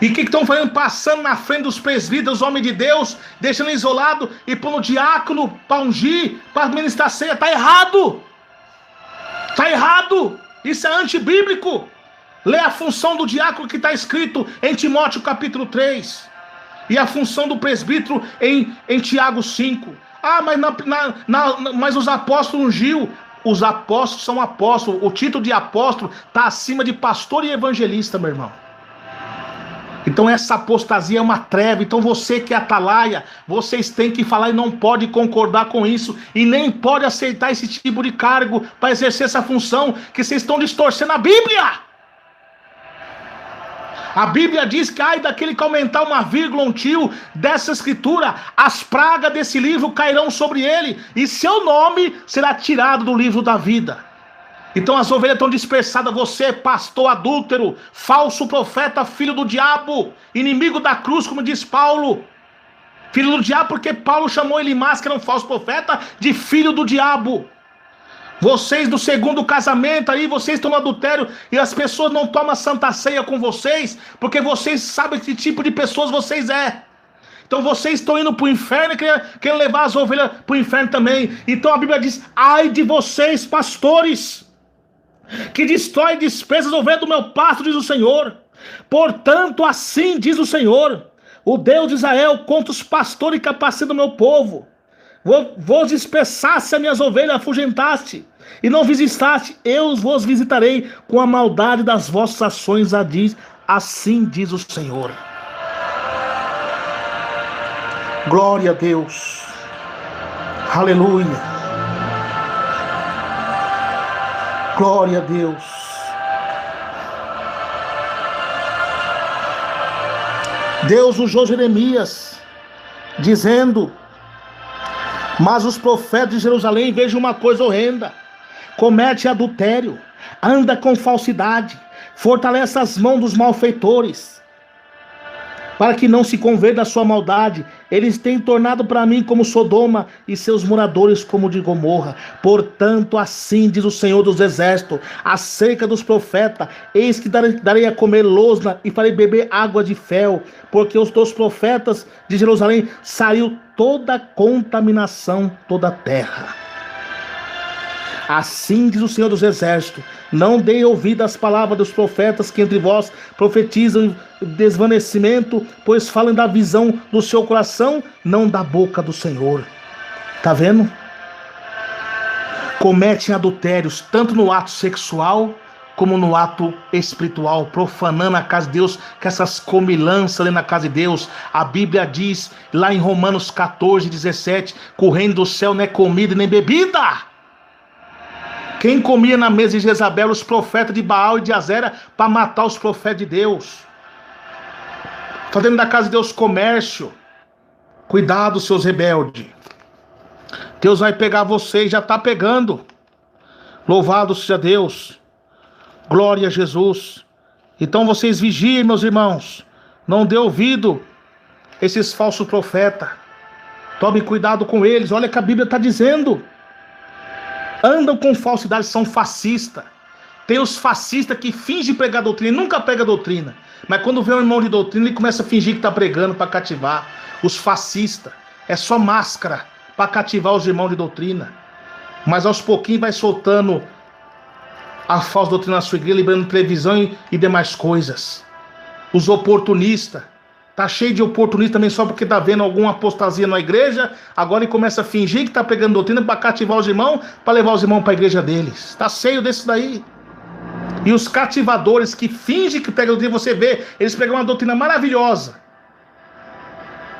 E o que estão fazendo? Passando na frente dos presbíteros, os homens de Deus, deixando isolado e pondo o diácono para ungir, para ministrar a ceia. Está errado. Está errado. Isso é antibíblico. Lê a função do diácono que está escrito em Timóteo capítulo 3. E a função do presbítero em Tiago 5. Ah, mas os apóstolos ungiu. Os apóstolos são apóstolos. O título de apóstolo está acima de pastor e evangelista, meu irmão. Então essa apostasia é uma treva. Então você que é atalaia, vocês têm que falar e não pode concordar com isso. E nem pode aceitar esse tipo de cargo para exercer essa função, que vocês estão distorcendo a Bíblia. A Bíblia diz que ai daquele que aumentar uma vírgula, um tio dessa escritura, as pragas desse livro cairão sobre ele, e seu nome será tirado do livro da vida. Então as ovelhas estão dispersadas. Você, pastor adúltero, falso profeta, filho do diabo, inimigo da cruz, como diz Paulo. Filho do diabo porque Paulo chamou Elimas, que era um falso profeta, de filho do diabo. Vocês do segundo casamento aí, vocês estão no adultério e as pessoas não tomam santa ceia com vocês, porque vocês sabem que tipo de pessoas vocês é. Então vocês estão indo para o inferno e querem levar as ovelhas para o inferno também. Então a Bíblia diz, ai de vocês pastores, que destrói e dispersa as ovelhas do meu pasto, diz o Senhor. Portanto assim diz o Senhor, o Deus de Israel, contra os pastores que apacentam do meu povo. Vos dispersaste as minhas ovelhas, afugentaste, e não visitaste, eu vos visitarei com a maldade das vossas ações, assim diz o Senhor. Glória a Deus, aleluia, glória a Deus. Deus usou Jeremias, dizendo, mas os profetas de Jerusalém, vejam uma coisa horrenda, comete adultério, anda com falsidade, fortalece as mãos dos malfeitores, para que não se converta da sua maldade. Eles têm tornado para mim como Sodoma e seus moradores como de Gomorra. Portanto, assim diz o Senhor dos Exércitos, acerca dos profetas, eis que darei a comer losna e farei beber água de fel, porque os dos profetas de Jerusalém saiu toda a contaminação, toda a terra. Assim diz o Senhor dos Exércitos, não dei ouvido às palavras dos profetas que entre vós profetizam desvanecimento, pois falam da visão do seu coração, não da boca do Senhor. Tá vendo? Cometem adultérios, tanto no ato sexual, como no ato espiritual, profanando a casa de Deus, com essas comilanças ali na casa de Deus. A Bíblia diz, lá em Romanos 14:17, que o reino do céu não é comida nem bebida. Quem comia na mesa de Jezabel os profetas de Baal e de Azera para matar os profetas de Deus? Fazendo da casa de Deus comércio. Cuidado, seus rebeldes. Deus vai pegar vocês, já está pegando. Louvado seja Deus. Glória a Jesus. Então vocês vigiem, meus irmãos. Não dê ouvido a esses falsos profetas. Tome cuidado com eles. Olha o que a Bíblia está dizendo. Andam com falsidade, são fascistas. Tem os fascistas que fingem pregar doutrina, nunca prega doutrina. Mas quando vê um irmão de doutrina, ele começa a fingir que está pregando para cativar. Os fascistas, é só máscara para cativar os irmãos de doutrina. Mas aos pouquinhos vai soltando a falsa doutrina na sua igreja, liberando televisão e demais coisas. Os oportunistas. Tá cheio de oportunista também só porque tá vendo alguma apostasia na igreja. Agora ele começa a fingir que tá pregando doutrina para cativar os irmãos, para levar os irmãos para a igreja deles. Tá cheio desse daí. E os cativadores que fingem que pregam doutrina, você vê, eles pregam uma doutrina maravilhosa.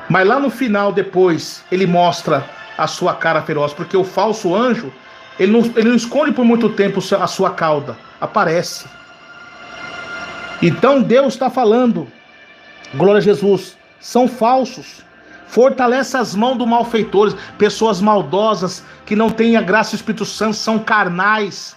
Mas lá no final, depois, ele mostra a sua cara feroz, porque o falso anjo, ele não esconde por muito tempo a sua cauda. Aparece. Então Deus está falando, glória a Jesus, são falsos. Fortalece as mãos dos malfeitores, pessoas maldosas que não têm a graça do Espírito Santo, são carnais.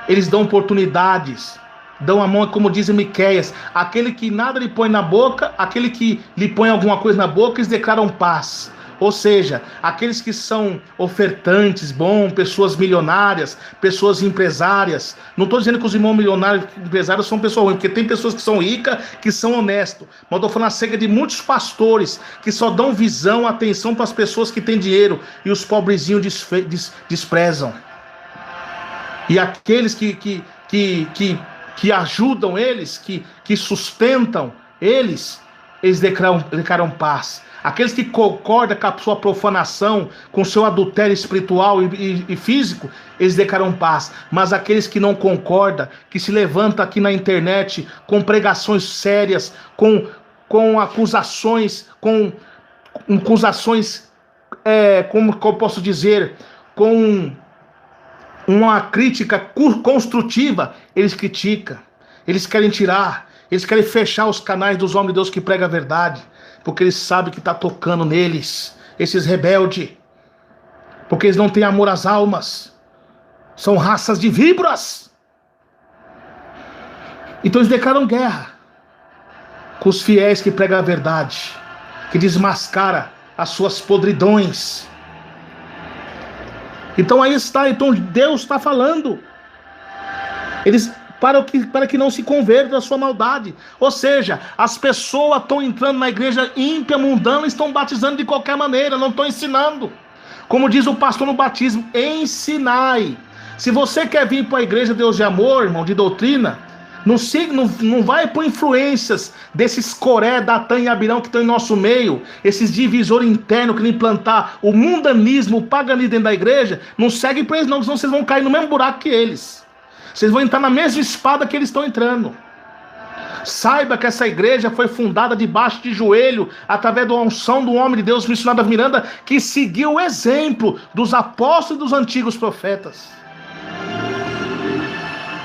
Eles dão oportunidades, dão a mão, como diz em Miqueias, aquele que nada lhe põe na boca, aquele que lhe põe alguma coisa na boca, eles declaram paz. Ou seja, aqueles que são ofertantes, pessoas milionárias, pessoas empresárias. Não estou dizendo que os irmãos milionários e empresários são pessoas ruins, porque tem pessoas que são ricas, que são honestos. Mas estou falando acerca de muitos pastores que só dão visão, atenção para as pessoas que têm dinheiro e os pobrezinhos desprezam. E aqueles que ajudam eles, que sustentam eles declaram paz. Aqueles que concordam com a sua profanação, com o seu adultério espiritual e físico, eles declaram paz. Mas aqueles que não concordam, que se levantam aqui na internet com pregações sérias, com acusações, como que eu posso dizer, com uma crítica construtiva, eles criticam, eles querem tirar. Eles querem fechar os canais dos homens de Deus que pregam a verdade, porque eles sabem que está tocando neles, esses rebeldes, porque eles não têm amor às almas, são raças de víboras. Então eles declaram guerra com os fiéis que pregam a verdade, que desmascara as suas podridões. Então aí está, então Deus está falando. Eles para que não se convertam da sua maldade. Ou seja, as pessoas estão entrando na igreja ímpia, mundana, estão batizando de qualquer maneira, não estão ensinando. Como diz o pastor no batismo, ensinai. Se você quer vir para a igreja Deus de amor, irmão, de doutrina, não vai por influências desses Coré, Datã e Abirão que estão em nosso meio, esses divisores internos que implantar o mundanismo, o paganismo dentro da igreja. Não segue para eles não, senão vocês vão cair no mesmo buraco que eles. Vocês vão entrar na mesma espada que eles estão entrando. Saiba que essa igreja foi fundada debaixo de joelho, através da unção do homem de Deus, missionário Davi Miranda, que seguiu o exemplo dos apóstolos e dos antigos profetas.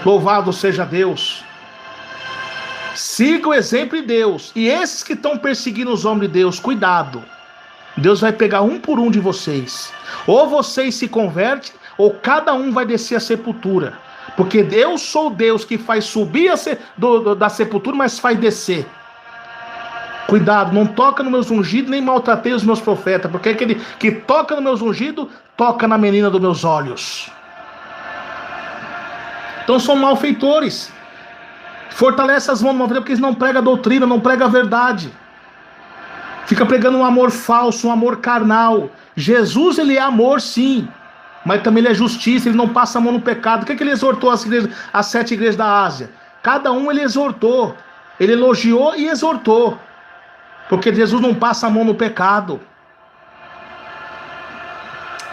Louvado seja Deus. Siga o exemplo de Deus. E esses que estão perseguindo os homens de Deus, cuidado. Deus vai pegar um por um de vocês. Ou vocês se convertem, ou cada um vai descer a sepultura. Porque eu sou Deus que faz subir da sepultura, mas faz descer. Cuidado, não toca nos meus ungidos, nem maltratei os meus profetas. Porque aquele que toca nos meus ungidos, toca na menina dos meus olhos. Então são malfeitores. Fortalece as mãos de uma vida porque eles não pregam a doutrina, não pregam a verdade. Fica pregando um amor falso, um amor carnal. Jesus, ele é amor, sim. Mas também ele é justiça, ele não passa a mão no pecado. O que ele exortou as 7 igrejas da Ásia? Cada um ele exortou. Ele elogiou e exortou. Porque Jesus não passa a mão no pecado.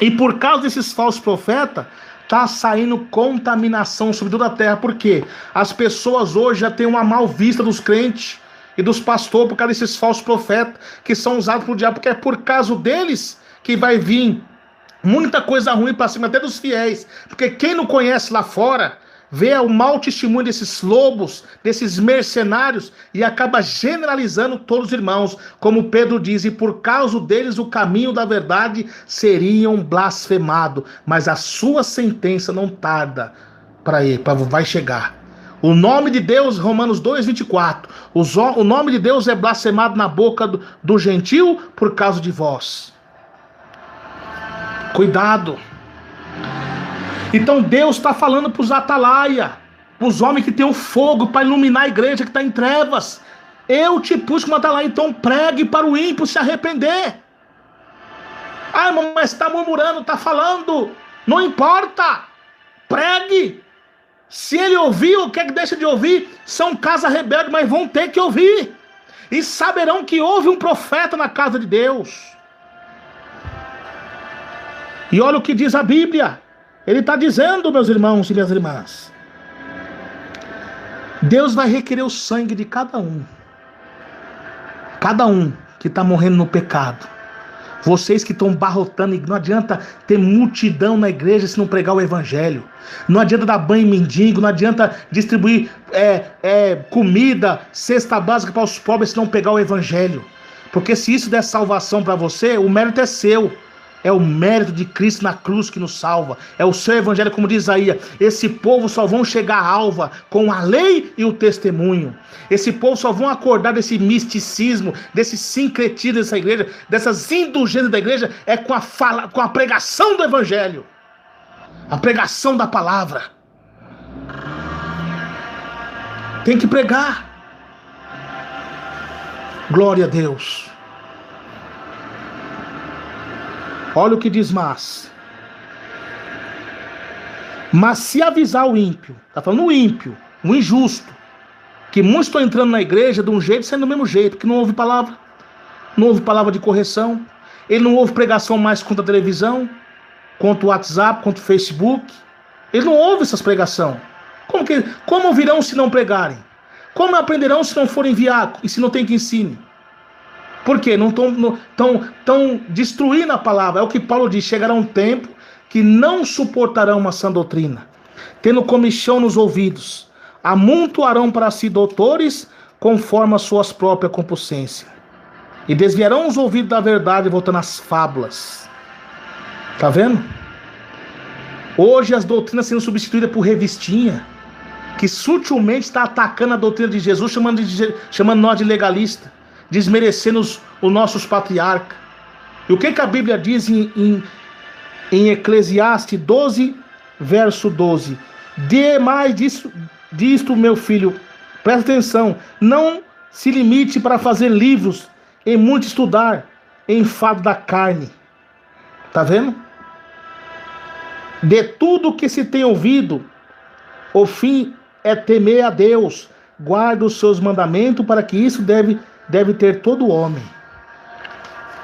E por causa desses falsos profetas, está saindo contaminação sobre toda a terra. Por quê? As pessoas hoje já têm uma mal vista dos crentes e dos pastores por causa desses falsos profetas que são usados por diabo. Porque é por causa deles que vai vir muita coisa ruim para cima até dos fiéis. Porque quem não conhece lá fora vê o mau testemunho desses lobos, desses mercenários, e acaba generalizando todos os irmãos. Como Pedro diz, e por causa deles o caminho da verdade seriam blasfemado. Mas a sua sentença não tarda vai chegar. O nome de Deus, Romanos 2:24, o nome de Deus é blasfemado na boca do gentil por causa de vós. Cuidado. Então Deus está falando para os atalaia, para os homens que tem o fogo para iluminar a igreja que está em trevas. Eu te pus como atalaia, então pregue para o ímpio se arrepender. Ah, irmão, mas está murmurando, está falando. Não importa. Pregue. Se ele ouvir ou quer que deixe de ouvir, são casa rebelde, mas vão ter que ouvir. E saberão que houve um profeta na casa de Deus. E olha o que diz a Bíblia. Ele está dizendo, meus irmãos e minhas irmãs, Deus vai requerer o sangue de cada um. Cada um que está morrendo no pecado. Vocês que estão barrotando, não adianta ter multidão na igreja se não pregar o evangelho. Não adianta dar banho em mendigo, não adianta distribuir comida, cesta básica para os pobres se não pegar o evangelho. Porque se isso der salvação para você, o mérito é seu. É o mérito de Cristo na cruz que nos salva. É o seu evangelho, como diz Isaías. Esse povo só vão chegar à alva com a lei e o testemunho. Esse povo só vão acordar desse misticismo, desse sincretismo dessa igreja, dessas indulgências da igreja, é com a pregação do evangelho. A pregação da palavra. Tem que pregar. Glória a Deus. Olha o que diz mas se avisar o ímpio, está falando o ímpio, o injusto, que muitos estão entrando na igreja de um jeito e saindo do mesmo jeito, que não ouve palavra, não ouve palavra de correção, ele não ouve pregação mais contra a televisão, contra o WhatsApp, contra o Facebook, ele não ouve essas pregações. Como virão se não pregarem? Como aprenderão se não forem enviados e se não tem que ensine? Por quê? Não estão destruindo a palavra. É o que Paulo diz, chegará um tempo que não suportarão uma sã doutrina, tendo comichão nos ouvidos, amontoarão para si doutores, conforme as suas próprias concupiscências. E desviarão os ouvidos da verdade, voltando às fábulas. Tá vendo? Hoje as doutrinas sendo substituídas por revistinha, que sutilmente está atacando a doutrina de Jesus, chamando nós de legalista, desmerecendo os nossos patriarcas. E o que a Bíblia diz em Eclesiastes 12, verso 12? Demais disto, meu filho, presta atenção, não se limite para fazer livros, em muito estudar, enfado da carne. Tá vendo? De tudo que se tem ouvido, o fim é temer a Deus, guarda os seus mandamentos, para que isso deve ter todo homem.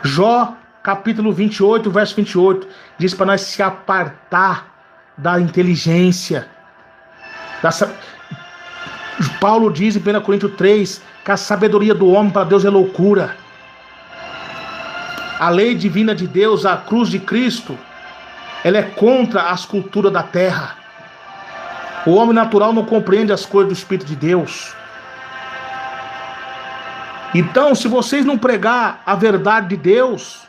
Jó, capítulo 28, verso 28, diz para nós se apartar da inteligência. Paulo diz em 1 Coríntios 3, que a sabedoria do homem para Deus é loucura. A lei divina de Deus, a cruz de Cristo, ela é contra as culturas da terra. O homem natural não compreende as coisas do Espírito de Deus. Então, se vocês não pregar a verdade de Deus,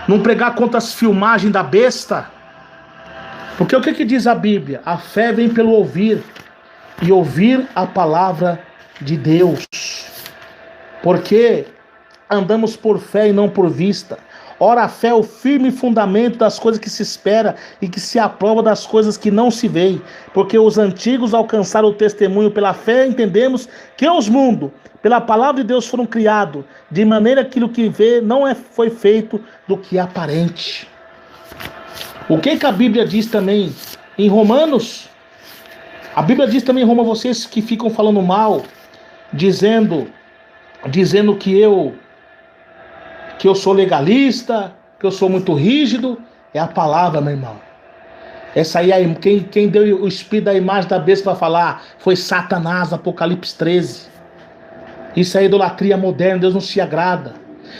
não pregar contra as filmagens da besta, porque o que diz a Bíblia? A fé vem pelo ouvir, e ouvir a palavra de Deus. Porque andamos por fé e não por vista. Ora, a fé é o firme fundamento das coisas que se espera e que se aprova das coisas que não se veem. Porque os antigos alcançaram o testemunho pela fé, entendemos que os mundos, pela palavra de Deus, foram criados, de maneira que aquilo que vê não foi feito do que é aparente. O que a Bíblia diz também em Romanos? A Bíblia diz também em Romanos, vocês que ficam falando mal, dizendo que eu sou legalista, que eu sou muito rígido, é a palavra, meu irmão. Essa aí, quem deu o espírito da imagem da besta para falar foi Satanás, Apocalipse 13. Isso é idolatria moderna, Deus não se agrada.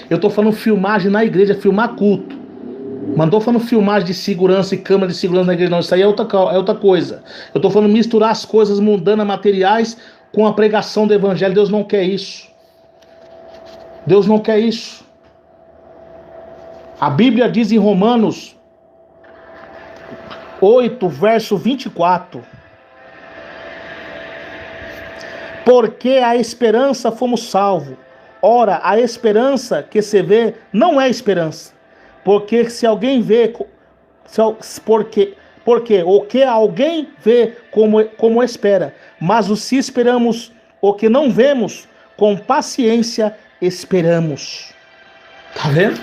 Eu estou falando filmagem na igreja, filmar culto. Mandou falando filmagem de segurança e câmera de segurança na igreja, não, isso aí é outra coisa. Eu estou falando misturar as coisas mundanas, materiais, com a pregação do evangelho. Deus não quer isso. Deus não quer isso. A Bíblia diz em Romanos 8, verso 24. Porque a esperança fomos salvos. Ora, a esperança que se vê não é esperança. Porque se alguém vê... Porque o que alguém vê como espera. Mas se esperamos o que não vemos, com paciência esperamos. Tá vendo?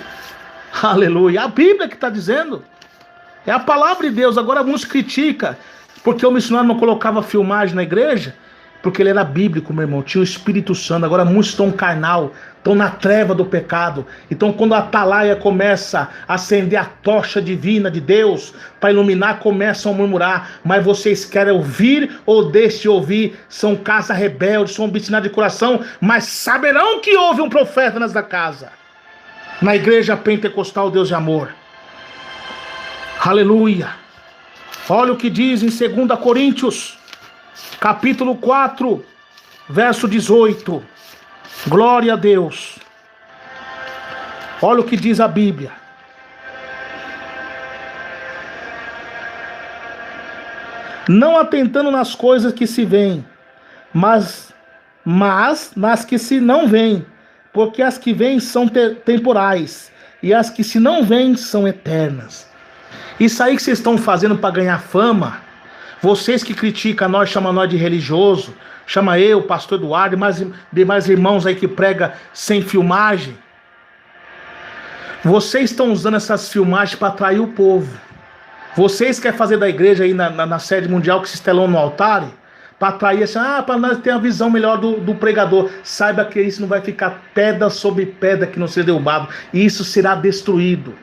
Aleluia. A Bíblia que está dizendo. É a palavra de Deus. Agora muitos criticam porque o missionário não colocava filmagem na igreja, porque ele era bíblico, meu irmão. Tinha o Espírito Santo. Agora muitos estão carnal, estão na treva do pecado. Então quando a atalaia começa a acender a tocha divina de Deus para iluminar, começam a murmurar. Mas vocês querem ouvir ou deixem de ouvir? São casa rebelde, são obstinados de coração, mas saberão que houve um profeta nessa casa. Na igreja pentecostal, Deus de amor. Aleluia. Olha o que diz em 2 Coríntios, capítulo 4, verso 18. Glória a Deus. Olha o que diz a Bíblia. Não atentando nas coisas que se veem, mas nas que se não veem. Porque as que vêm são temporais, e as que se não vêm são eternas. Isso aí que vocês estão fazendo para ganhar fama, vocês que criticam nós, chamam nós de religioso, chama eu, pastor Eduardo, e demais irmãos aí que pregam sem filmagem. Vocês estão usando essas filmagens para atrair o povo. Vocês querem fazer da igreja aí na sede mundial que se estelão no altar, para atrair assim, para nós ter a visão melhor do pregador. Saiba que isso não vai ficar pedra sobre pedra que não seja derrubado. E isso será destruído.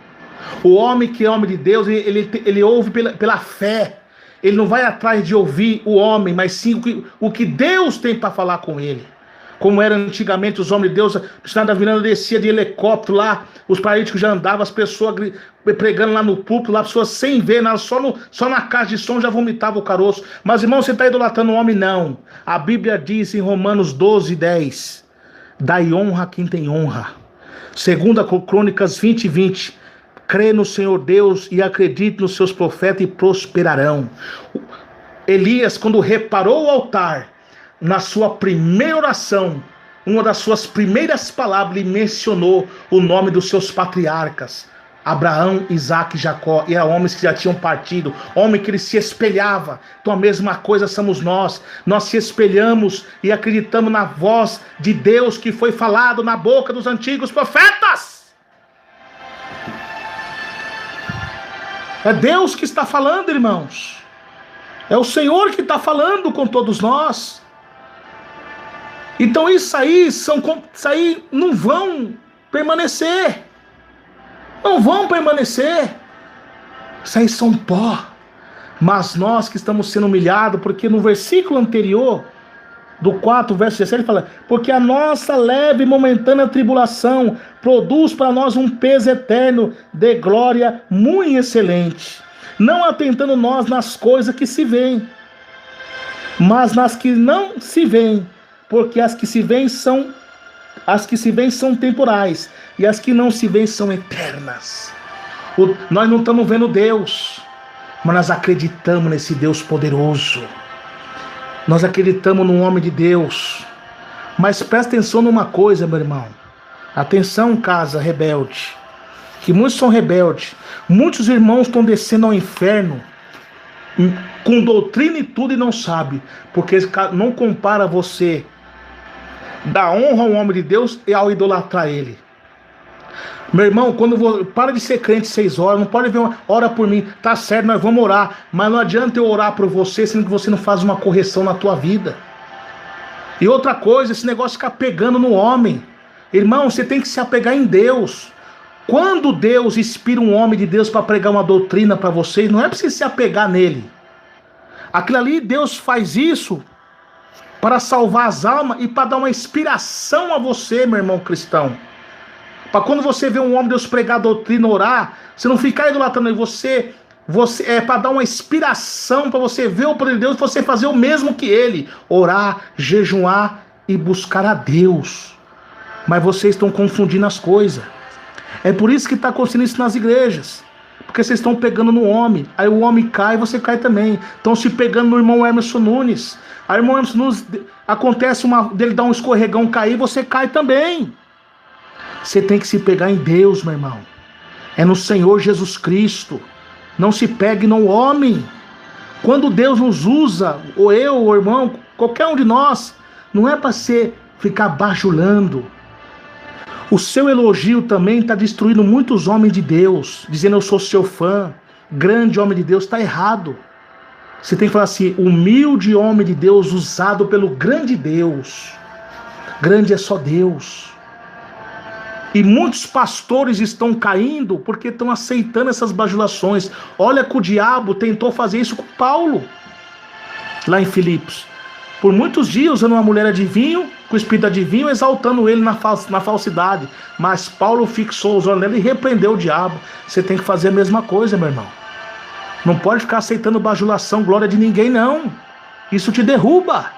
O homem que é homem de Deus, ele ouve pela fé. Ele não vai atrás de ouvir o homem, mas sim o que Deus tem para falar com ele. como era antigamente os homens de Deus, o virando descia de helicóptero lá, os paralíticos já andavam, as pessoas pregando lá no púlpito, lá, as pessoas sem ver, só na caixa de som já vomitava o caroço. Mas, irmão, você está idolatrando o homem? Não. A Bíblia diz em Romanos 12:10, dai honra a quem tem honra. Segunda Crônicas 20:20, crê no Senhor Deus e acredite nos seus profetas e prosperarão. Elias, quando reparou o altar, na sua primeira oração, uma das suas primeiras palavras, ele mencionou o nome dos seus patriarcas, Abraão, Isaque e Jacó, e eram homens que já tinham partido, homem que ele se espelhava. Então a mesma coisa somos nós se espelhamos e acreditamos na voz de Deus que foi falado na boca dos antigos profetas. É Deus que está falando, irmãos. É o Senhor que está falando com todos nós. Então isso aí não vão permanecer. Não vão permanecer. Isso aí são pó. Mas nós que estamos sendo humilhados, porque no versículo anterior, do 4, verso 17, ele fala: porque a nossa leve e momentânea tribulação produz para nós um peso eterno de glória muito excelente, não atentando nós nas coisas que se veem, mas nas que não se veem, porque as que se veem são temporais, e as que não se veem são eternas. Nós não estamos vendo Deus, mas nós acreditamos nesse Deus poderoso. Nós acreditamos no homem de Deus. Mas presta atenção numa coisa, meu irmão. Atenção, casa rebelde. Que muitos são rebeldes. Muitos irmãos estão descendo ao inferno com doutrina e tudo e não sabe, porque não compara você dar honra ao homem de Deus e ao idolatrar ele. Meu irmão, para de ser crente 6 horas, não pode ver ora por mim, tá certo, nós vamos orar, mas não adianta eu orar por você, sendo que você não faz uma correção na tua vida. E outra coisa, esse negócio de ficar pegando no homem. Irmão, você tem que se apegar em Deus. Quando Deus inspira um homem de Deus para pregar uma doutrina para vocês, não é para você se apegar nele. Aquilo ali, Deus faz isso para salvar as almas e para dar uma inspiração a você, meu irmão cristão. Para quando você vê um homem de Deus pregar a doutrina, orar, você não ficar idolatrando ele, você é para dar uma inspiração para você ver o poder de Deus e você fazer o mesmo que ele, orar, jejuar e buscar a Deus. Mas vocês estão confundindo as coisas. É por isso que está acontecendo isso nas igrejas. Porque vocês estão pegando no homem. Aí o homem cai e você cai também. Estão se pegando no irmão Emerson Nunes. Aí o irmão Emerson Nunes, acontece dele dar um escorregão, cair, você cai também. Você tem que se pegar em Deus, meu irmão. É no Senhor Jesus Cristo. Não se pegue no homem. Quando Deus nos usa, ou eu, ou o irmão, qualquer um de nós, não é para você ficar bajulando. O seu elogio também está destruindo muitos homens de Deus, dizendo eu sou seu fã, grande homem de Deus. Está errado. Você tem que falar assim, humilde homem de Deus usado pelo grande Deus. Grande é só Deus. E muitos pastores estão caindo porque estão aceitando essas bajulações. Olha que o diabo tentou fazer isso com Paulo, lá em Filipos. Por muitos dias usando uma mulher adivinho, com o espírito adivinho, exaltando ele na falsidade. Mas Paulo fixou os olhos nele e repreendeu o diabo. Você tem que fazer a mesma coisa, meu irmão. Não pode ficar aceitando bajulação, glória de ninguém, não. Isso te derruba.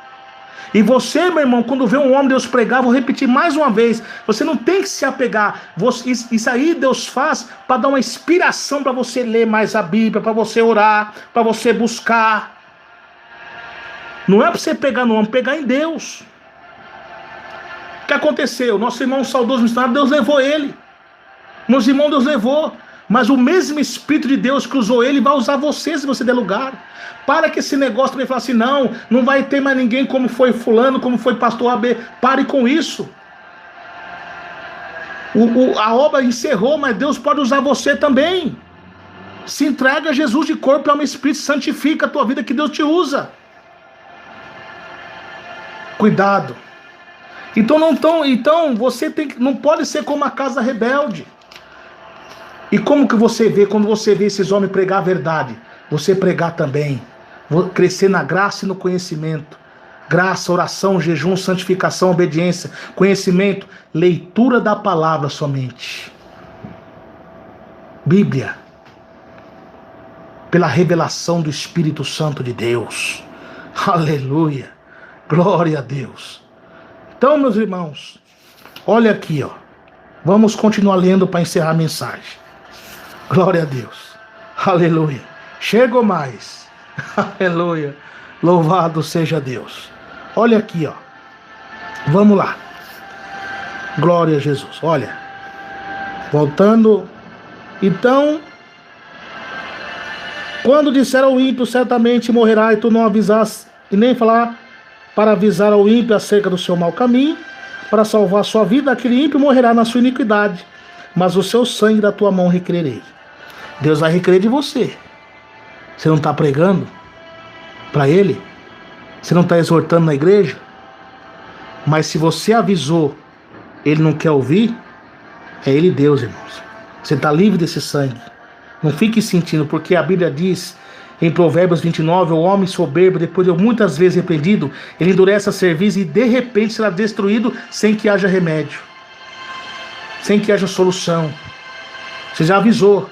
E você, meu irmão, quando vê um homem de Deus pregar, vou repetir mais uma vez, você não tem que se apegar. Isso aí Deus faz para dar uma inspiração para você ler mais a Bíblia, para você orar, para você buscar. Não é para você pegar no homem, pegar em Deus. O que aconteceu? Nosso irmão saudoso missionário, Deus levou ele. Meus irmãos, Deus levou. Mas o mesmo Espírito de Deus que usou ele vai usar você se você der lugar. Para que esse negócio também fale assim, não vai ter mais ninguém como foi fulano, como foi pastor AB. Pare com isso. A obra encerrou, mas Deus pode usar você também. Se entrega a Jesus de corpo e alma e espírito, santifica a tua vida que Deus te usa. Cuidado. Então você não pode ser como a casa rebelde. E como que você vê quando você vê esses homens pregar a verdade? Você pregar também. Crescer na graça e no conhecimento. Graça, oração, jejum, santificação, obediência, conhecimento, leitura da palavra somente. Bíblia. Pela revelação do Espírito Santo de Deus. Aleluia. Glória a Deus. Então, meus irmãos, olha aqui, ó. Vamos continuar lendo para encerrar a mensagem. Glória a Deus. Aleluia. Chegou mais. Aleluia. Louvado seja Deus. Olha aqui, ó. Vamos lá. Glória a Jesus. Olha. Voltando. Então, quando disser ao ímpio, certamente morrerá, e tu não avisas, e nem falar para avisar ao ímpio acerca do seu mau caminho, para salvar a sua vida, aquele ímpio morrerá na sua iniquidade, mas o seu sangue da tua mão requererei. Deus vai requerer de você. Você não está pregando para Ele? Você não está exortando na igreja? Mas se você avisou, Ele não quer ouvir, é Ele Deus, irmãos. Você está livre desse sangue. Não fique sentindo, porque a Bíblia diz em Provérbios 29, o homem soberbo, depois de muitas vezes repreendido, ele endurece a cerviz e de repente será destruído sem que haja remédio, sem que haja solução. Você já avisou,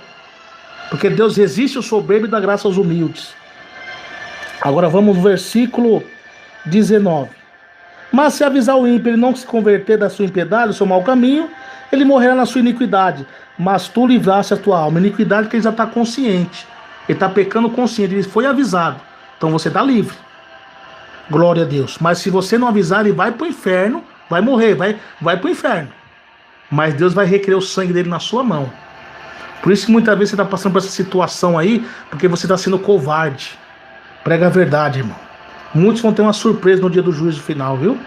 porque Deus resiste ao soberbo e dá graça aos humildes. Agora vamos no versículo 19. Mas se avisar o ímpio, ele não se converter da sua impiedade, do seu mau caminho, ele morrerá na sua iniquidade, mas tu livraste a tua alma. Iniquidade que ele já está consciente. Ele está pecando consciente, ele foi avisado. Então você está livre. Glória a Deus. Mas se você não avisar, ele vai para o inferno, vai morrer, vai para o inferno. Mas Deus vai requerer o sangue dele na sua mão. Por isso que muitas vezes você está passando por essa situação aí, porque você está sendo covarde. Prega a verdade, irmão. Muitos vão ter uma surpresa no dia do juízo final, viu?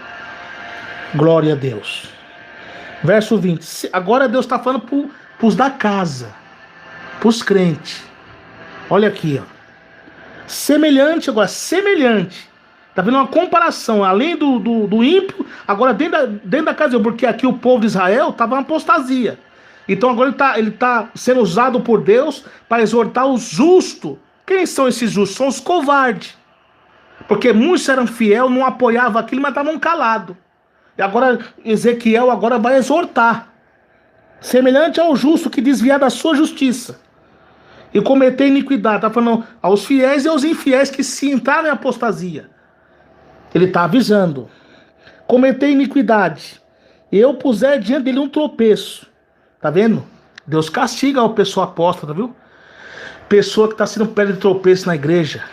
Glória a Deus. Verso 20. Agora Deus está falando para os da casa, para os crentes. Olha aqui, ó. Semelhante agora, semelhante. Tá vendo uma comparação, além do ímpio, agora dentro da casa, porque aqui o povo de Israel estava em apostasia. Então agora ele tá sendo usado por Deus para exortar os justos. Quem são esses justos? São os covardes. Porque muitos eram fiéis, não apoiavam aquilo, mas estavam calados. E agora Ezequiel agora vai exortar. Semelhante ao justo que desviar da sua justiça e cometer iniquidade. Está falando aos fiéis e aos infiéis que se entraram em apostasia. Ele está avisando. Cometer iniquidade. E eu puser diante dele um tropeço. Tá vendo? Deus castiga a pessoa apóstata, viu? Pessoa que está sendo pedra de tropeço na igreja.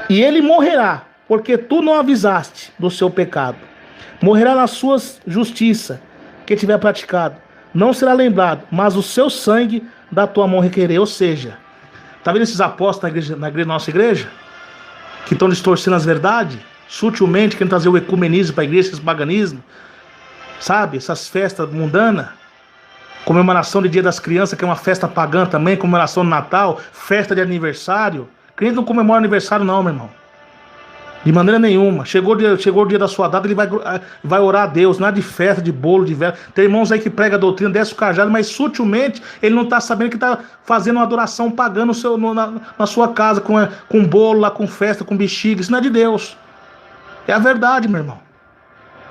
E ele morrerá, porque tu não avisaste do seu pecado. Morrerá na sua justiça, que tiver praticado. Não será lembrado, mas o seu sangue da tua mão requerer. Ou seja, tá vendo esses apóstolos na nossa igreja? Que estão distorcendo as verdades, sutilmente querendo trazer o ecumenismo para a igreja, esse paganismo, sabe? Essas festas mundanas, comemoração de Dia das Crianças, que é uma festa pagã também, comemoração de Natal, festa de aniversário. Crente não comemora aniversário não, meu irmão. De maneira nenhuma. Chegou o dia da sua data, ele vai orar a Deus. Nada de festa, de bolo, de vela. Tem irmãos aí que pregam a doutrina, desce o cajado, mas sutilmente ele não está sabendo que está fazendo uma adoração pagã na sua casa, com bolo lá, com festa, com bexiga. Isso não é de Deus. É a verdade, meu irmão.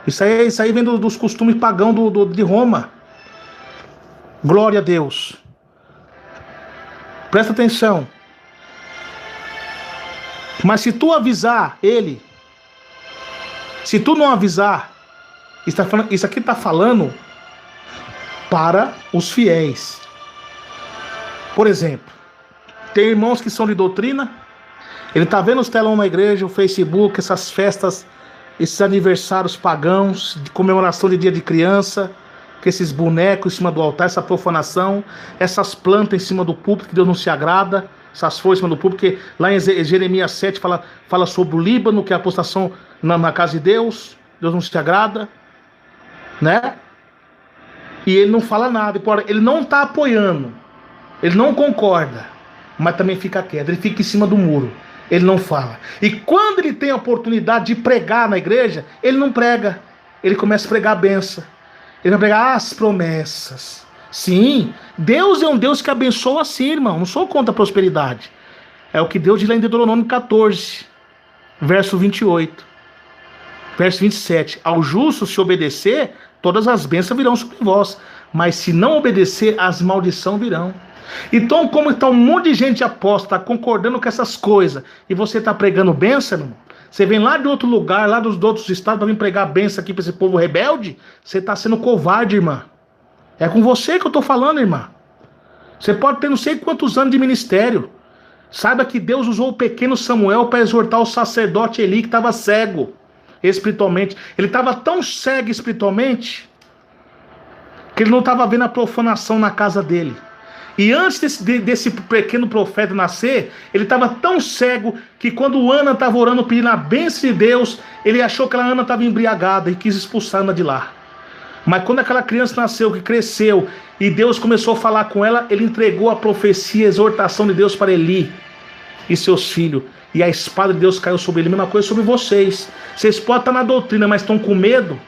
Isso aí vem dos costumes pagãos de Roma. Glória a Deus. Presta atenção. Mas se tu avisar ele, se tu não avisar, isso aqui está falando para os fiéis. Por exemplo, tem irmãos que são de doutrina, ele está vendo os telões na igreja, o Facebook, essas festas, esses aniversários pagãos, de comemoração de dia de criança, com esses bonecos em cima do altar, essa profanação, essas plantas em cima do púlpito que Deus não se agrada, essas folhas em cima do púlpito, porque lá em Jeremias 7 fala sobre o Líbano, que é a apostação na casa de Deus, Deus não se agrada, né? E ele não fala nada, ele não está apoiando, ele não concorda, mas também fica quieto, ele fica em cima do muro, ele não fala. E quando ele tem a oportunidade de pregar na igreja, ele não prega, ele começa a pregar a benção, ele vai pregar as promessas. Sim, Deus é um Deus que abençoa assim, irmão. Não sou contra a prosperidade. É o que Deus diz lá em Deuteronômio 14. Verso 28. Verso 27. Ao justo se obedecer, todas as bênçãos virão sobre vós. Mas se não obedecer, as maldições virão. Então, como está um monte de gente apóstata concordando com essas coisas, e você está pregando bênção, irmão, você vem lá de outro lugar, lá dos outros estados, para vir pregar bênção aqui para esse povo rebelde, você está sendo covarde, irmã. É com você que eu estou falando, irmã. Você pode ter não sei quantos anos de ministério. Saiba que Deus usou o pequeno Samuel para exortar o sacerdote Eli, que estava cego espiritualmente. Ele estava tão cego espiritualmente que ele não estava vendo a profanação na casa dele. E antes desse pequeno profeta nascer, ele estava tão cego que quando Ana estava orando pedindo a bênção de Deus, ele achou que a Ana estava embriagada e quis expulsar Ana de lá. Mas quando aquela criança nasceu, que cresceu, e Deus começou a falar com ela, ele entregou a profecia, a exortação de Deus para Eli e seus filhos. E a espada de Deus caiu sobre ele. A mesma coisa sobre vocês. Vocês podem estar na doutrina, mas estão com medo.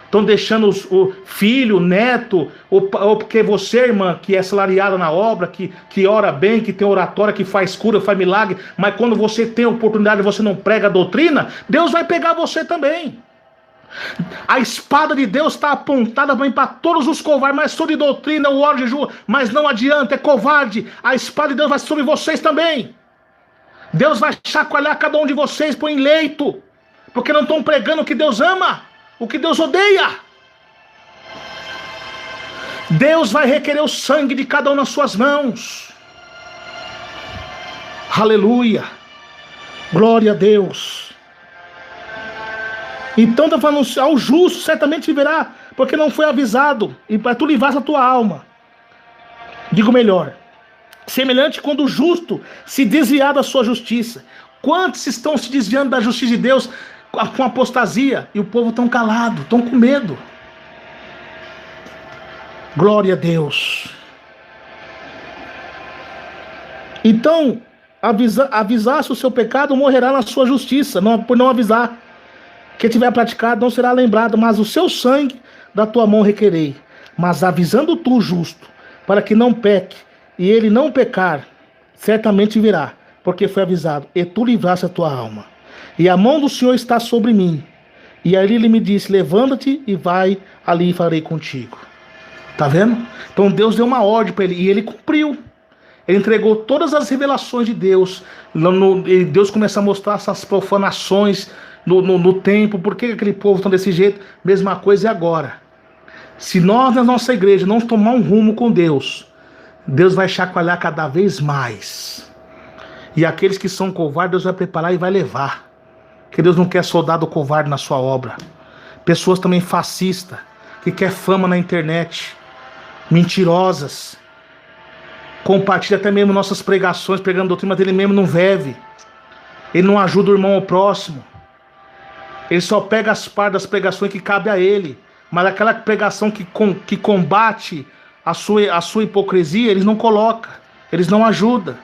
Estão deixando o filho, o neto, ou porque você, irmã, que é salariada na obra, que ora bem, que tem oratória, que faz cura, faz milagre, mas quando você tem a oportunidade e você não prega a doutrina, Deus vai pegar você também. A espada de Deus está apontada para todos os covardes, mas sou de doutrina, o oro, jejum, mas não adianta, é covarde. A espada de Deus vai sobre vocês também. Deus vai chacoalhar cada um de vocês, põe em leito, porque não estão pregando o que Deus ama, o que Deus odeia. Deus vai requerer o sangue de cada um nas suas mãos. Aleluia. Glória a Deus. Então está falando, ao justo certamente viverá, porque não foi avisado, e para tu livrar a tua alma. Digo melhor, semelhante quando o justo se desviar da sua justiça. Quantos estão se desviando da justiça de Deus com apostasia? E o povo estão calado, estão com medo. Glória a Deus. Então, avisasse o seu pecado, morrerá na sua justiça, por não avisar. Que tiver praticado não será lembrado, mas o seu sangue da tua mão requerei. Mas avisando tu, justo, para que não peque, e ele não pecar, certamente virá, porque foi avisado, e tu livraste a tua alma. E a mão do Senhor está sobre mim. E aí ele me disse, levanta-te e vai ali e farei contigo. Tá vendo? Então Deus deu uma ordem para ele, e ele cumpriu. Ele entregou todas as revelações de Deus. E Deus começa a mostrar essas profanações no templo. Por que aquele povo está desse jeito? Mesma coisa é agora. Se nós, na nossa igreja, não tomar um rumo com Deus, Deus vai chacoalhar cada vez mais. E aqueles que são covardes, Deus vai preparar e vai levar. Porque Deus não quer soldado covarde na sua obra. Pessoas também fascistas, que quer fama na internet, mentirosas, compartilha até mesmo nossas pregações, pregando doutrina, mas ele mesmo não vive. Ele não ajuda o irmão ao próximo. Ele só pega as partes das pregações que cabe a ele. Mas aquela pregação que combate a sua hipocrisia, eles não colocam. Eles não ajudam.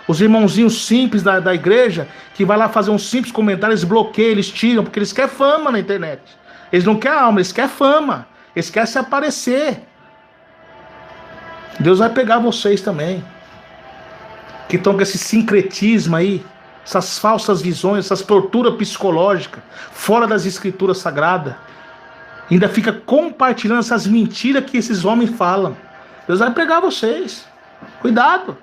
Os irmãozinhos simples da igreja, que vai lá fazer um simples comentário, eles bloqueiam, eles tiram, porque eles querem fama na internet. Eles não querem alma, eles querem fama. Eles querem se aparecer. Deus vai pegar vocês também, que estão com esse sincretismo aí, essas falsas visões, essas torturas psicológicas, fora das escrituras sagradas. Ainda fica compartilhando essas mentiras que esses homens falam. Deus vai pegar vocês. Cuidado.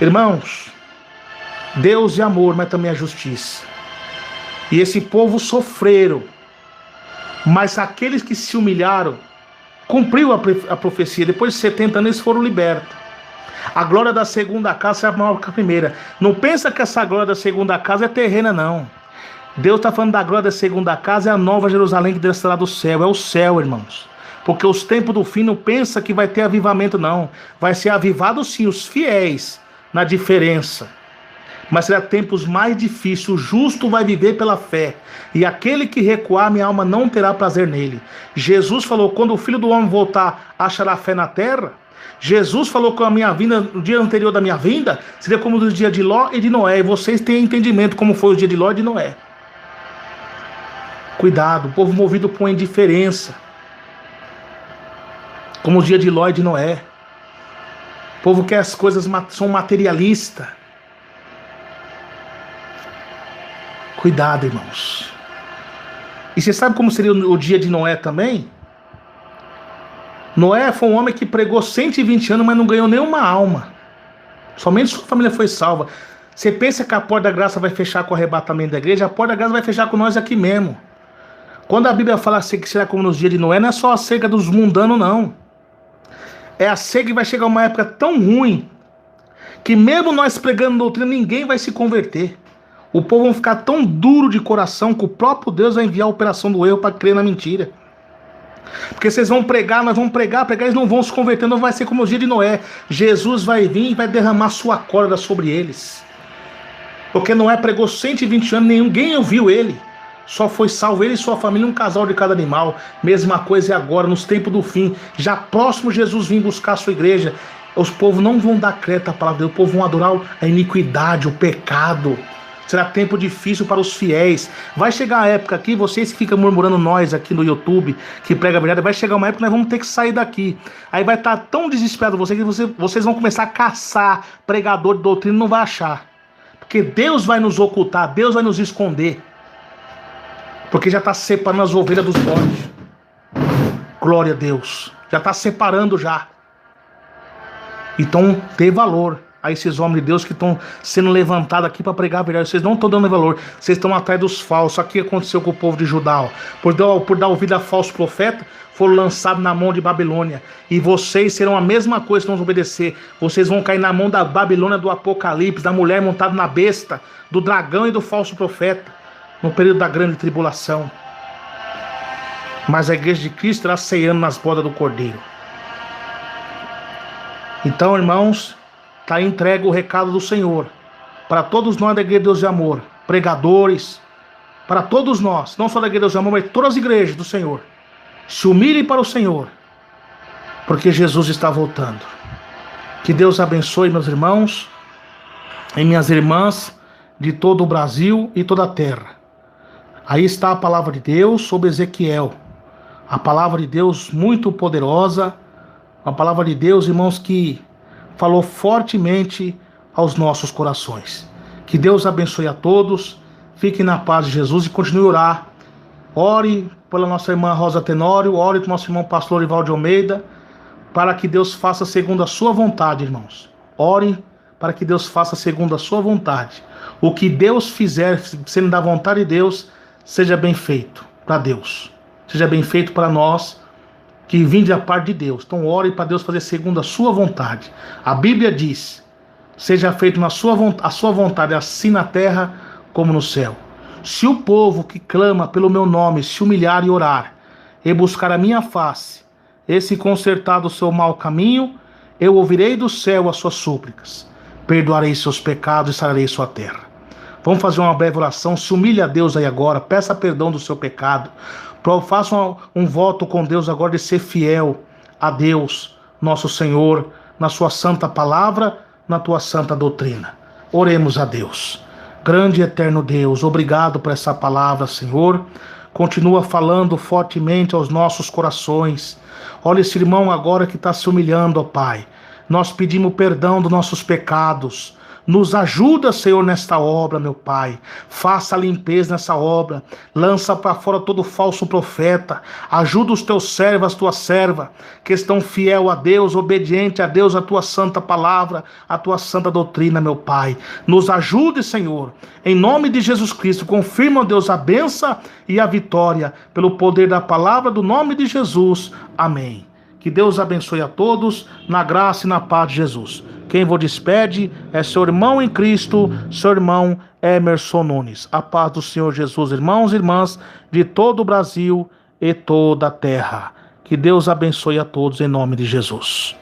Irmãos, Deus é amor, mas também é justiça. E esse povo sofreram, mas aqueles que se humilharam, cumpriu a profecia. Depois de 70 anos eles foram libertos. A glória da segunda casa é maior que a primeira. Não pensa que essa glória da segunda casa é terrena, não. Deus está falando da glória da segunda casa, é a nova Jerusalém que descerá do céu. É o céu, irmãos. Porque os tempos do fim não pensa que vai ter avivamento, não. Vai ser avivado sim, os fiéis, na diferença. Mas será tempos mais difíceis. O justo vai viver pela fé. E aquele que recuar, minha alma não terá prazer nele. Jesus falou, quando o Filho do Homem voltar, achará fé na terra. Jesus falou que a minha vinda, no dia anterior da minha vinda, seria como no dia de Ló e de Noé. E vocês têm entendimento como foi o dia de Ló e de Noé. Cuidado, o povo movido por uma indiferença. Como o dia de Ló e de Noé. O povo quer as coisas, são materialistas. Cuidado, irmãos. E você sabe como seria o dia de Noé também? Noé foi um homem que pregou 120 anos, mas não ganhou nenhuma alma. Somente sua família foi salva. Você pensa que a porta da graça vai fechar com o arrebatamento da igreja? A porta da graça vai fechar com nós aqui mesmo. Quando a Bíblia fala assim que será como nos dias de Noé, não é só a seca dos mundanos, não. É a seca que vai chegar uma época tão ruim que mesmo nós pregando doutrina, ninguém vai se converter. O povo vai ficar tão duro de coração que o próprio Deus vai enviar a operação do erro para crer na mentira. Porque vocês vão pregar, nós vamos pregar, eles não vão se converter, não vai ser como os dias de Noé. Jesus vai vir e vai derramar sua corda sobre eles. Porque Noé pregou 120 anos, ninguém ouviu ele. Só foi salvo ele e sua família, um casal de cada animal. Mesma coisa é agora, nos tempos do fim. Já próximo Jesus vir buscar a sua igreja. Os povos não vão dar crédito à palavra de Deus, o povo vão adorar a iniquidade, o pecado. Será tempo difícil para os fiéis. Vai chegar a época aqui, vocês que ficam murmurando nós aqui no YouTube, que prega a verdade, vai chegar uma época que nós vamos ter que sair daqui. Aí vai estar tão desesperado você que vocês vão começar a caçar pregador de doutrina e não vai achar. Porque Deus vai nos ocultar, Deus vai nos esconder. Porque já está separando as ovelhas dos bodes. Glória a Deus. Já está separando já. Então, dê valor a esses homens de Deus que estão sendo levantados aqui para pregar a verdade. Vocês não estão dando valor. Vocês estão atrás dos falsos. Aqui aconteceu com o povo de Judá. Ó. Por dar ouvido a falso profeta, foram lançados na mão de Babilônia. E vocês serão a mesma coisa se não obedecer. Vocês vão cair na mão da Babilônia do Apocalipse, da mulher montada na besta, do dragão e do falso profeta. No período da grande tribulação. Mas a igreja de Cristo irá ceando nas bodas do Cordeiro. Então, irmãos, está entregue o recado do Senhor. Para todos nós da Igreja de Deus de Amor. Pregadores. Para todos nós. Não só da Igreja de Deus de Amor, mas todas as igrejas do Senhor. Se humilhem para o Senhor. Porque Jesus está voltando. Que Deus abençoe meus irmãos e minhas irmãs de todo o Brasil e toda a terra. Aí está a palavra de Deus sobre Ezequiel. A palavra de Deus muito poderosa. A palavra de Deus, irmãos, que falou fortemente aos nossos corações. Que Deus abençoe a todos. Fiquem na paz de Jesus e continue a orar. Ore pela nossa irmã Rosa Tenório. Ore pelo nosso irmão pastor Ivaldo Almeida. Para que Deus faça segundo a sua vontade, irmãos. Ore para que Deus faça segundo a sua vontade. O que Deus fizer, sendo da vontade de Deus, seja bem feito para Deus. Seja bem feito para nós, que vinde a parte de Deus. Então ore para Deus fazer segundo a sua vontade. A Bíblia diz, seja feito a sua vontade, assim na terra como no céu. Se o povo que clama pelo meu nome se humilhar e orar, e buscar a minha face, e se consertar do seu mau caminho, eu ouvirei do céu as suas súplicas, perdoarei seus pecados e sararei sua terra. Vamos fazer uma breve oração. Se humilhe a Deus aí agora. Peça perdão do seu pecado. Faça um voto com Deus agora de ser fiel a Deus, nosso Senhor, na sua santa palavra, na tua santa doutrina. Oremos a Deus. Grande e eterno Deus, obrigado por essa palavra, Senhor. Continua falando fortemente aos nossos corações. Olha esse irmão agora que está se humilhando, ó Pai. Nós pedimos perdão dos nossos pecados. Nos ajuda, Senhor, nesta obra, meu Pai. Faça a limpeza nessa obra. Lança para fora todo falso profeta. Ajuda os teus servos, as tuas servas, que estão fiel a Deus, obediente a Deus, a tua santa palavra, a tua santa doutrina, meu Pai. Nos ajude, Senhor. Em nome de Jesus Cristo, confirma, Deus, a bênção e a vitória, pelo poder da palavra do nome de Jesus. Amém. Que Deus abençoe a todos, na graça e na paz de Jesus. Quem vos despede é seu irmão em Cristo, seu irmão Emerson Nunes. A paz do Senhor Jesus, irmãos e irmãs de todo o Brasil e toda a terra. Que Deus abençoe a todos em nome de Jesus.